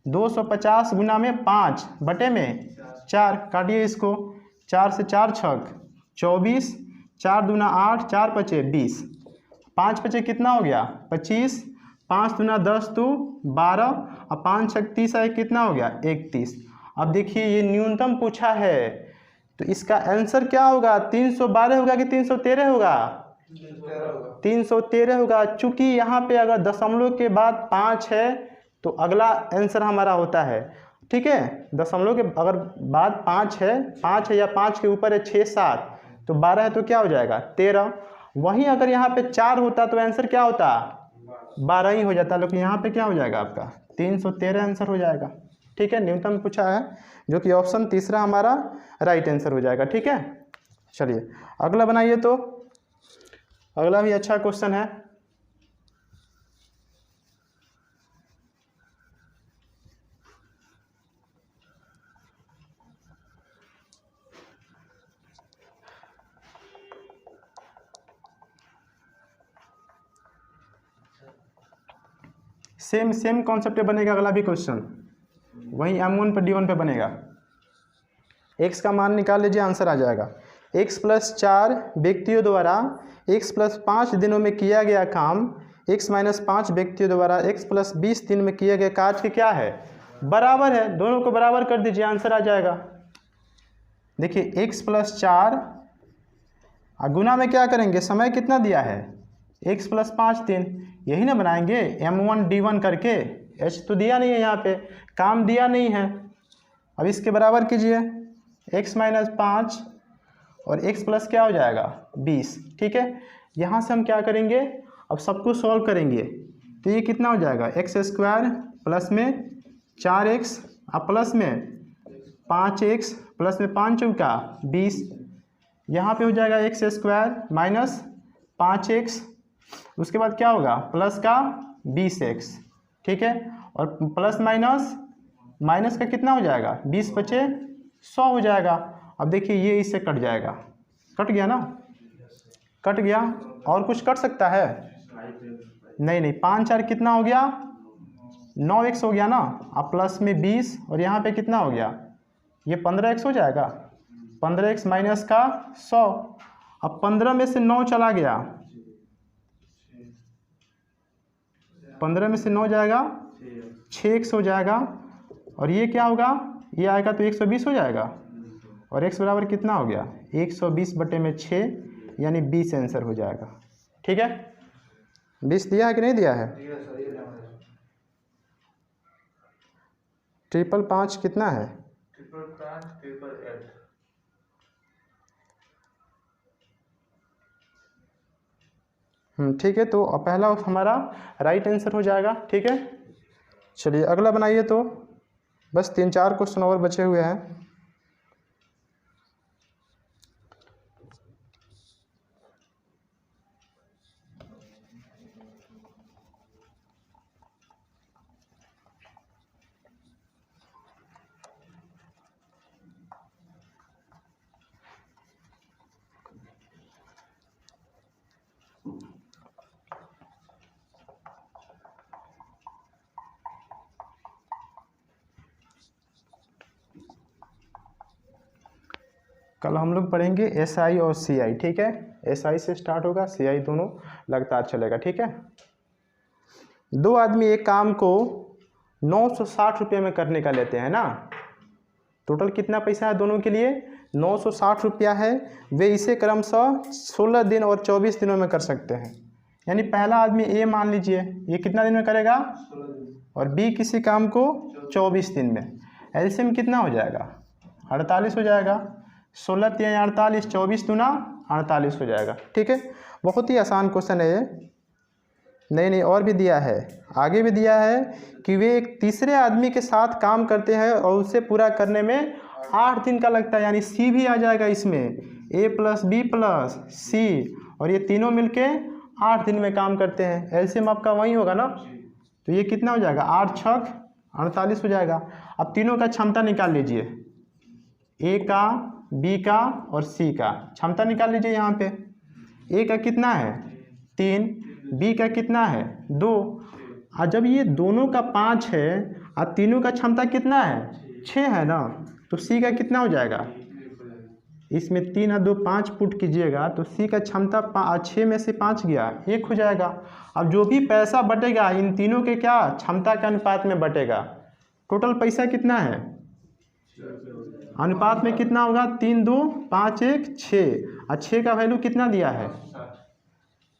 250 गुना में 5 बटे में 4, काटिए इसको, 4 से 4 छक 24, 4 दूना 8, 4 पचे 20, 5 पचे कितना हो गया 25, 5 दूना 10 तो 12, और 5 छक 30 है, कितना हो गया 31। अब देखिए ये न्यूनतम पूछा है, तो इसका आंसर क्या होगा 312 होगा कि 313 होगा, 313 होगा। चूंकि यहाँ पे अगर दशमलव के बाद 5 है तो अगला आंसर हमारा होता है। ठीक है, दशमलव के अगर बाद 5 है या 5 के ऊपर है 6 7, तो 12 है तो क्या हो जाएगा 13। वहीं अगर यहाँ पे 4 होता तो आंसर क्या होता 12 ही हो जाता, लेकिन यहाँ पे क्या हो जाएगा आपका 313 आंसर हो जाएगा। ठीक है, न्यूनतम पूछा है, जो कि ऑप्शन तीसरा हमारा राइट आंसर हो जाएगा। ठीक है, चलिए अगला बनाइए। तो अगला भी अच्छा क्वेश्चन है। सेम कॉन्सेप्ट पे बनेगा अगला भी क्वेश्चन, वहीं M1 पर D1 पे बनेगा। x का मान निकाल लीजिए, आंसर आ जाएगा। x + 4 व्यक्तियों द्वारा x + 5 दिनों में किया गया काम x - 5 व्यक्तियों द्वारा x + 20 दिन में किए गए कार्य के क्या है, बराबर है। दोनों को बराबर कर दीजिए, आंसर आ जाएगा। देखिए x + 4 गुना में क्या करेंगे, समय कितना दिया है x + 5 दिन, यही ना बनाएंगे M1 D1 करके। h तो दिया नहीं है, यहाँ पे काम दिया नहीं है। अब इसके बराबर कीजिए x - 5 और x प्लस क्या हो जाएगा 20। ठीक है, यहाँ से हम क्या करेंगे, अब सबको सॉल्व करेंगे, तो ये कितना हो जाएगा x² प्लस में 4x और प्लस में 5x प्लस में 5 चौका 20, यहाँ पे हो जाएगा एक्स स्क्वायर माइनस 5x, उसके बाद क्या होगा प्लस का 20x, ठीक है। और प्लस माइनस माइनस का कितना हो जाएगा 20 बचे 100 हो जाएगा। अब देखिए ये इससे कट जाएगा, कट गया ना, कट गया। और कुछ कट सकता है नहीं, नहीं 5 4 कितना हो गया 9x हो गया ना। अब प्लस में 20 और यहाँ पे कितना हो गया ये 15x हो जाएगा, 15x माइनस का 100। अब 15 में से 9 चला गया, 15 में से 9 जाएगा 6x हो जाएगा। और ये क्या होगा, ये आएगा तो 120 हो जाएगा। और x बराबर कितना हो गया 120 बटे में 6, यानी 20 आंसर हो जाएगा। ठीक है, 20 दिया है कि नहीं दिया है। 555 कितना है 555 ठीक है। तो पहला हमारा राइट आंसर हो जाएगा। ठीक है, चलिए अगला बनाइए। तो बस 3 4 क्वेश्चन और बचे हुए हैं। कल हम लोग पढ़ेंगे SI और CI। ठीक है, SI से स्टार्ट होगा, CI दोनों लगातार चलेगा। ठीक है, दो आदमी एक काम को 960 रुपये में करने का लेते हैं ना। टोटल कितना पैसा है दोनों के लिए 960 रुपया है। वे इसे क्रमशः 16 दिन और 24 दिनों में कर सकते हैं। यानी पहला आदमी A मान लीजिए, ये कितना दिन में करेगा, और B किसी काम को 24 दिन में। एलसीएम कितना हो जाएगा 48 हो जाएगा। 16 3 48, 24 दूना 48 हो जाएगा। ठीक है, बहुत ही आसान क्वेश्चन है ये। नहीं और भी दिया है, आगे भी दिया है कि वे एक तीसरे आदमी के साथ काम करते हैं और उसे पूरा करने में 8 दिन का लगता है। यानी सी भी आ जाएगा इसमें, A + B + C, और ये तीनों मिलके 8 दिन में काम करते हैं। एलसीएम आपका वही होगा ना, तो ये कितना हो जाएगा 8 6 48 हो जाएगा। अब तीनों का क्षमता निकाल लीजिए, A का, B का और C का क्षमता निकाल लीजिए। यहाँ पे A का कितना है 3, B का कितना है 2, और जब ये दोनों का 5 है और तीनों का क्षमता कितना है 6 है ना, तो C का कितना हो जाएगा, इसमें 3 और 2 5 पुट कीजिएगा तो C का क्षमता 6 में से 5 गया 1 हो जाएगा। अब जो भी पैसा बटेगा इन तीनों के क्या क्षमता के अनुपात में बटेगा। टोटल पैसा कितना है, अनुपात में कितना होगा 3 2 5 1 6, और 6 का वैल्यू कितना दिया है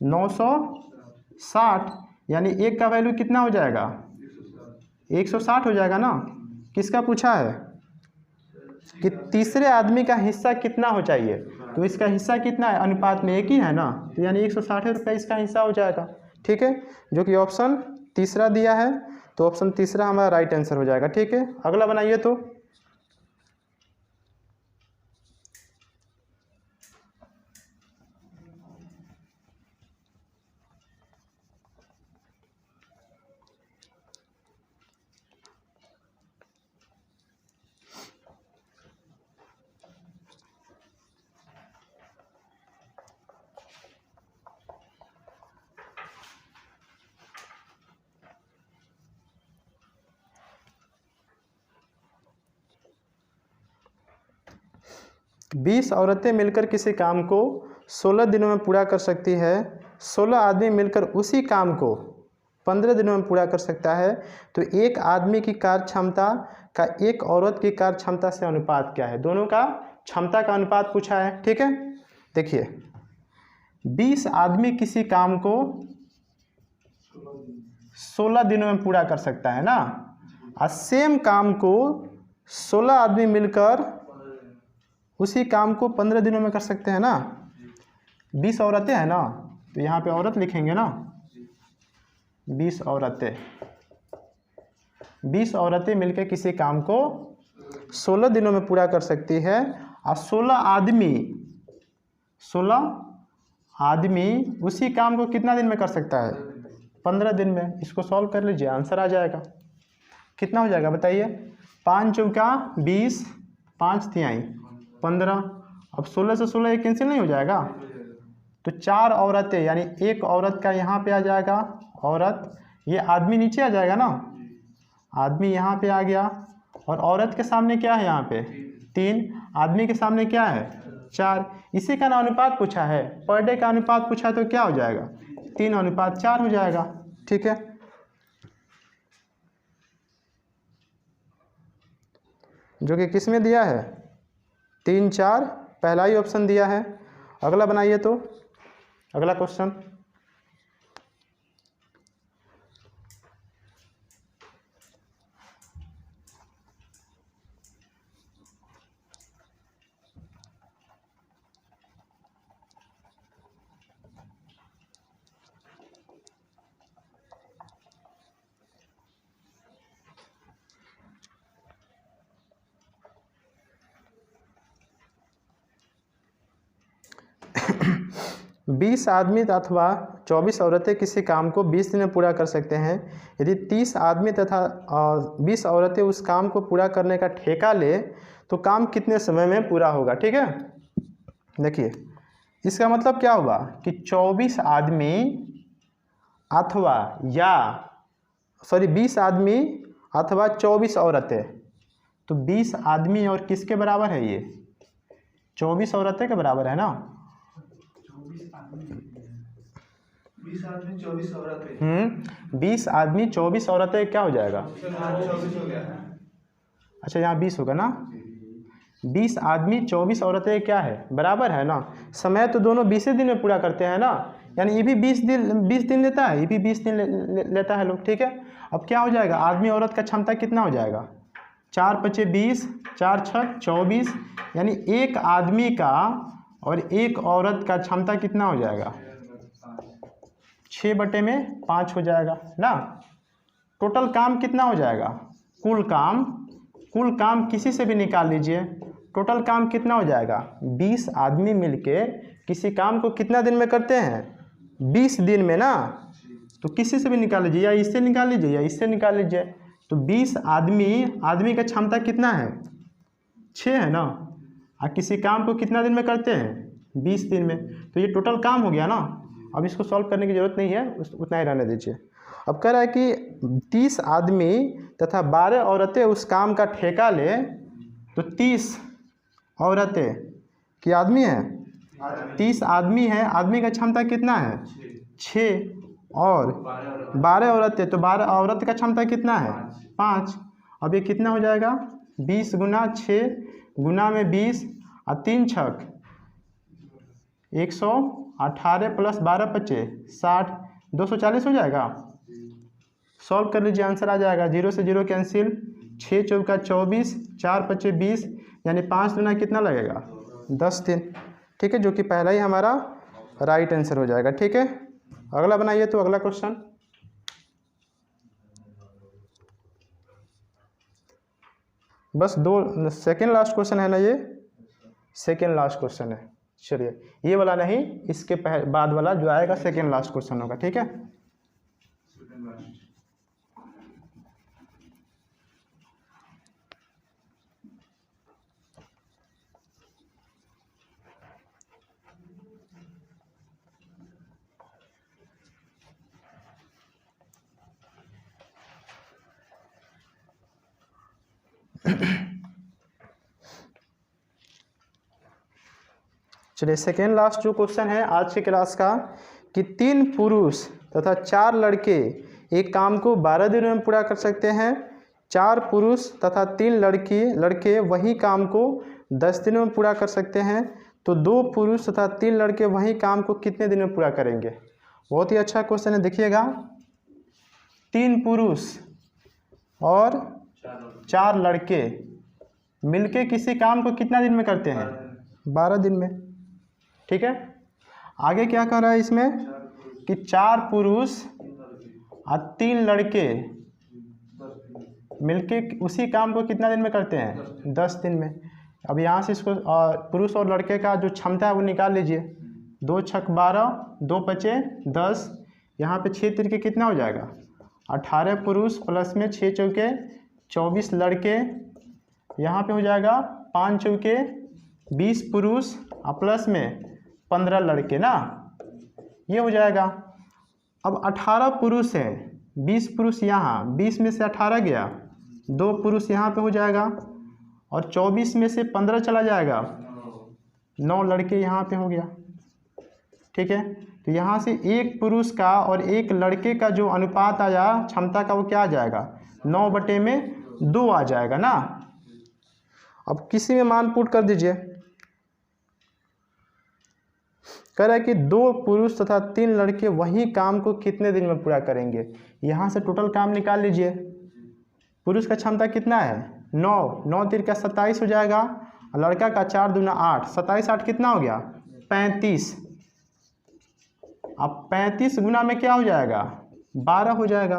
960, यानी 1 का वैल्यू कितना हो जाएगा 160 हो जाएगा ना। किसका पूछा है कि तीसरे आदमी का हिस्सा कितना हो चाहिए, तो इसका हिस्सा कितना है, अनुपात में 1 ही है ना, तो यानी 160 रुपये इसका हिस्सा हो जाएगा। ठीक है, जो कि ऑप्शन तीसरा दिया है, तो ऑप्शन तीसरा हमारा राइट आंसर हो जाएगा। ठीक है, अगला बनाइए। तो बीस औरतें मिलकर किसी काम को 16 दिनों में पूरा कर सकती है। 16 आदमी मिलकर उसी काम को 15 दिनों में पूरा कर सकता है। तो एक आदमी की कार्य क्षमता का एक औरत की कार्य क्षमता से अनुपात क्या है। दोनों का क्षमता का अनुपात पूछा है। ठीक है, देखिए 20 आदमी किसी काम को 16 दिनों में पूरा कर सकता है ना, और सेम काम को 16 आदमी मिलकर उसी काम को 15 दिनों में कर सकते हैं ना। 20 औरतें हैं ना, तो यहाँ पे औरत लिखेंगे ना, 20 औरतें मिलकर किसी काम को 16 दिनों में पूरा कर सकती है, और 16 आदमी उसी काम को कितना दिन में कर सकता है? 15 दिन में। इसको सॉल्व कर लीजिए, आंसर आ जाएगा। कितना हो जाएगा बताइए? 5 चौका 20, 5 तिहाई 15। अब 16 से 16 एक कैंसिल नहीं हो जाएगा? तो 4 औरतें, यानी एक औरत का यहाँ पे आ जाएगा औरत, ये आदमी नीचे आ जाएगा ना, आदमी यहाँ पे आ गया, और औरत के सामने क्या है यहाँ पे? 3, आदमी के सामने क्या है? 4। इसी का ना अनुपात पूछा है, पर डे का अनुपात पूछा है, तो क्या हो जाएगा? 3:4 हो जाएगा। ठीक है, जो कि किस में दिया है? 3, 4, पहला ही ऑप्शन दिया है। अगला बनाइए, तो अगला क्वेश्चन। बीस आदमी अथवा 24 औरतें किसी काम को 20 दिन में पूरा कर सकते हैं। यदि 30 आदमी तथा 20 औरतें उस काम को पूरा करने का ठेका ले तो काम कितने समय में पूरा होगा? ठीक है, देखिए इसका मतलब क्या हुआ कि 24 आदमी अथवा 20 आदमी अथवा 24 औरतें, तो 20 आदमी और किसके बराबर है? ये 24 औरतें के बराबर है ना। 20 आदमी 24 औरतें। 20 आदमी 24 औरतें क्या हो जाएगा? 24 हो गया। अच्छा, यहाँ 20 होगा ना। 20 आदमी 24 औरतें क्या है? बराबर है ना। समय तो दोनों 20 दिन में पूरा करते हैं ना, यानी ये भी 20 दिन लेता है, ये भी 20 दिन लेता है लोग। ठीक है, अब क्या हो जाएगा? आदमी औरत का क्षमता कितना हो जाएगा? 4 × 5 = 20, 4 × 6 = 24, यानी एक आदमी का और एक औरत का क्षमता कितना हो जाएगा? 6/5 हो जाएगा ना। टोटल काम कितना हो जाएगा? कुल काम किसी से भी निकाल लीजिए, टोटल काम कितना हो जाएगा? 20 आदमी मिलके किसी काम को कितना दिन में करते हैं? 20 दिन में ना। तो किसी से भी निकाल लीजिए, या इससे निकाल लीजिए या इससे निकाल लीजिए। तो 20 आदमी का क्षमता कितना है? 6 है ना। और किसी काम को कितना दिन में करते हैं? 20 दिन में। तो ये टोटल काम हो गया ना। अब इसको सॉल्व करने की ज़रूरत नहीं है, उतना ही रहने दीजिए। अब कह रहा है कि 30 आदमी तथा 12 औरतें उस काम का ठेका ले, तो 30 औरतें कि आदमी है? 30 आदमी है, आदमी का क्षमता कितना है? 6, और 12 औरतें, तो 12 औरत का क्षमता कितना है? 5। अब ये कितना हो जाएगा? 20 × 6 × 20 और 3 छक 118 + 12 = 25 60, 240 हो जाएगा। सॉल्व कर लीजिए, आंसर आ जाएगा। 0 से 0 कैंसिल, 6 चौका 24, 4 × 5 = 20, यानी 5 दुना कितना लगेगा? 10 दिन। ठीक है, जो कि पहला ही हमारा राइट आंसर हो जाएगा। ठीक है, अगला बनाइए, तो अगला क्वेश्चन। बस 2 सेकेंड लास्ट क्वेश्चन है ना, ये सेकेंड लास्ट क्वेश्चन है। चलिए, ये वाला नहीं, इसके बाद वाला जो आएगा सेकेंड लास्ट क्वेश्चन होगा। ठीक है, चलिए सेकेंड लास्ट जो क्वेश्चन है आज के क्लास का, कि 3 पुरुष तथा 4 लड़के एक काम को 12 दिनों में पूरा कर सकते हैं। 4 पुरुष तथा 3 लड़के वही काम को 10 दिनों में पूरा कर सकते हैं। तो 2 पुरुष तथा 3 लड़के वही काम को कितने दिन में पूरा करेंगे? बहुत ही अच्छा क्वेश्चन है, देखिएगा। 3 पुरुष और 4 लड़के मिलके किसी काम को कितना दिन में करते हैं? 12 दिन में। ठीक है, आगे क्या कह रहा है इसमें कि 4 पुरुष और 3 लड़के मिलके उसी काम को कितना दिन में करते हैं? 10 दिन में। अब यहाँ से इसको पुरुष और लड़के का जो क्षमता है वो निकाल लीजिए। 2 छक 12, 2 पचे 10, यहाँ पे 6 तिरके कितना हो जाएगा? 18 पुरुष प्लस में 6 चौके 24 लड़के, यहाँ पे हो जाएगा 5 चौके 20 पुरुष प्लस में 15 लड़के ना, ये हो जाएगा। अब 18 पुरुष है, 20 पुरुष यहाँ, 20 में से 18 गया, 2 पुरुष यहाँ पे हो जाएगा और 24 में से 15 चला जाएगा, 9 लड़के यहाँ पे हो गया। ठीक है, तो यहाँ से एक पुरुष का और एक लड़के का जो अनुपात आया क्षमता का वो क्या आ जाएगा? 9/2 आ जाएगा ना। अब किसी में मान पुट कर दीजिए। कह रहा है कि 2 पुरुष तथा 3 लड़के वही काम को कितने दिन में पूरा करेंगे। यहाँ से टोटल काम निकाल लीजिए। पुरुष का क्षमता कितना है? 9, 9 तिरका 27 हो जाएगा, लड़का का 4 दूना 8, 27 8 कितना हो गया? 35। अब 35 गुना में क्या हो जाएगा? 12 हो जाएगा।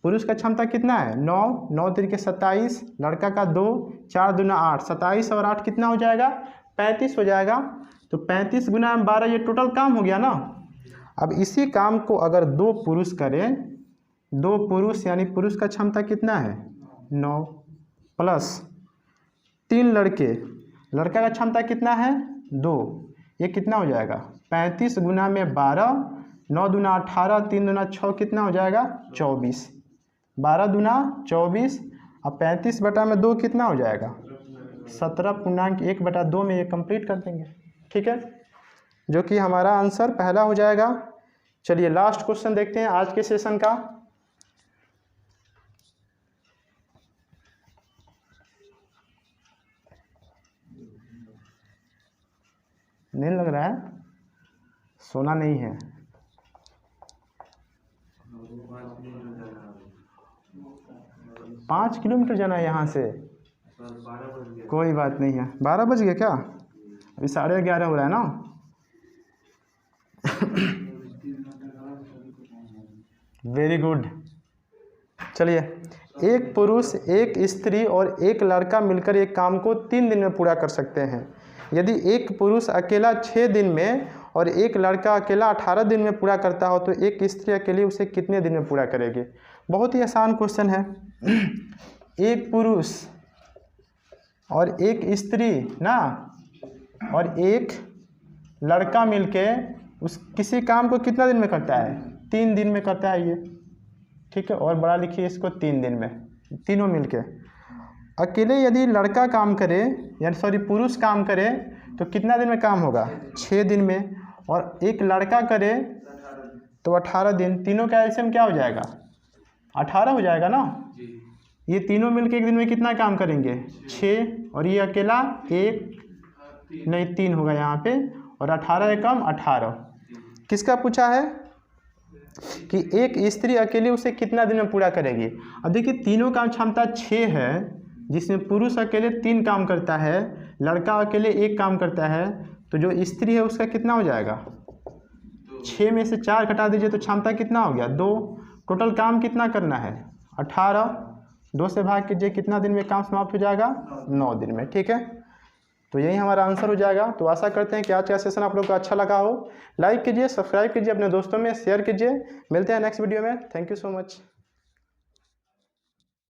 पुरुष का क्षमता कितना है? 9, 9 तिरके 27, लड़का का 2, 4 दूना 8, 27 और 8 कितना हो जाएगा? 35 हो जाएगा। तो 35 गुना में 12, ये टोटल काम हो गया ना। अब इसी काम को अगर 2 पुरुष करें, 2 पुरुष यानी पुरुष का क्षमता कितना है? 9 प्लस 3 लड़के, लड़का का क्षमता कितना है? 2, ये कितना हो जाएगा? 35 गुना में 12, 9 दूना 18, 3 दूना 6 कितना हो जाएगा? 24, 12 दूना 24, अब 35/2 कितना हो जाएगा? 17.1/2 में ये कंप्लीट कर देंगे। ठीक है, जो कि हमारा आंसर पहला हो जाएगा। चलिए लास्ट क्वेश्चन देखते हैं आज के सेशन का। नहीं लग रहा है? सोना नहीं है। 5 किलोमीटर जाना है यहाँ से। कोई बात नहीं है। 12 बज गए क्या? अभी 11:30 हो रहा है ना। Very good. चलिए, एक पुरुष, एक स्त्री और एक लड़का मिलकर एक काम को 3 दिन में पूरा कर सकते हैं। यदि एक पुरुष अकेला 6 दिन में और एक लड़का अकेला 18 दिन में पूरा करता हो तो एक स्त्री अकेली उसे कितने दिन में पूरा करेगी? बहुत ही आसान क्वेश्चन है। एक पुरुष और एक स्त्री ना और एक लड़का मिलके उस किसी काम को कितना दिन में करता है? 3 दिन में करता है ये। ठीक है, और बड़ा लिखिए इसको 3 दिन में, तीनों मिलके। अकेले यदि लड़का काम करे यानी पुरुष काम करे तो कितना दिन में काम होगा? 6 दिन में। और एक लड़का करे तो 18 दिन। तीनों का एलसीएम क्या हो जाएगा? 18 हो जाएगा ना। ये तीनों मिलके एक दिन में कितना काम करेंगे? 6। और ये अकेला 1 नहीं 3 होगा यहाँ पे, और 18 एकम 18। किसका पूछा है कि एक स्त्री अकेले उसे कितना दिन में पूरा करेगी? अब देखिए, तीनों का क्षमता 6 है, जिसमें पुरुष अकेले 3 काम करता है, लड़का अकेले 1 काम करता है, तो जो स्त्री है उसका कितना हो जाएगा? 6 में से 4 घटा दीजिए तो क्षमता कितना हो गया? 2। टोटल काम कितना करना है? 18। 2 से भाग कीजिए, कितना दिन में काम समाप्त हो जाएगा? 9 दिन में। ठीक है, तो यही हमारा आंसर हो जाएगा। तो आशा करते हैं कि आज का सेशन आप लोग को अच्छा लगा हो। लाइक कीजिए, सब्सक्राइब कीजिए, अपने दोस्तों में शेयर कीजिए। मिलते हैं नेक्स्ट वीडियो में। Thank you so much.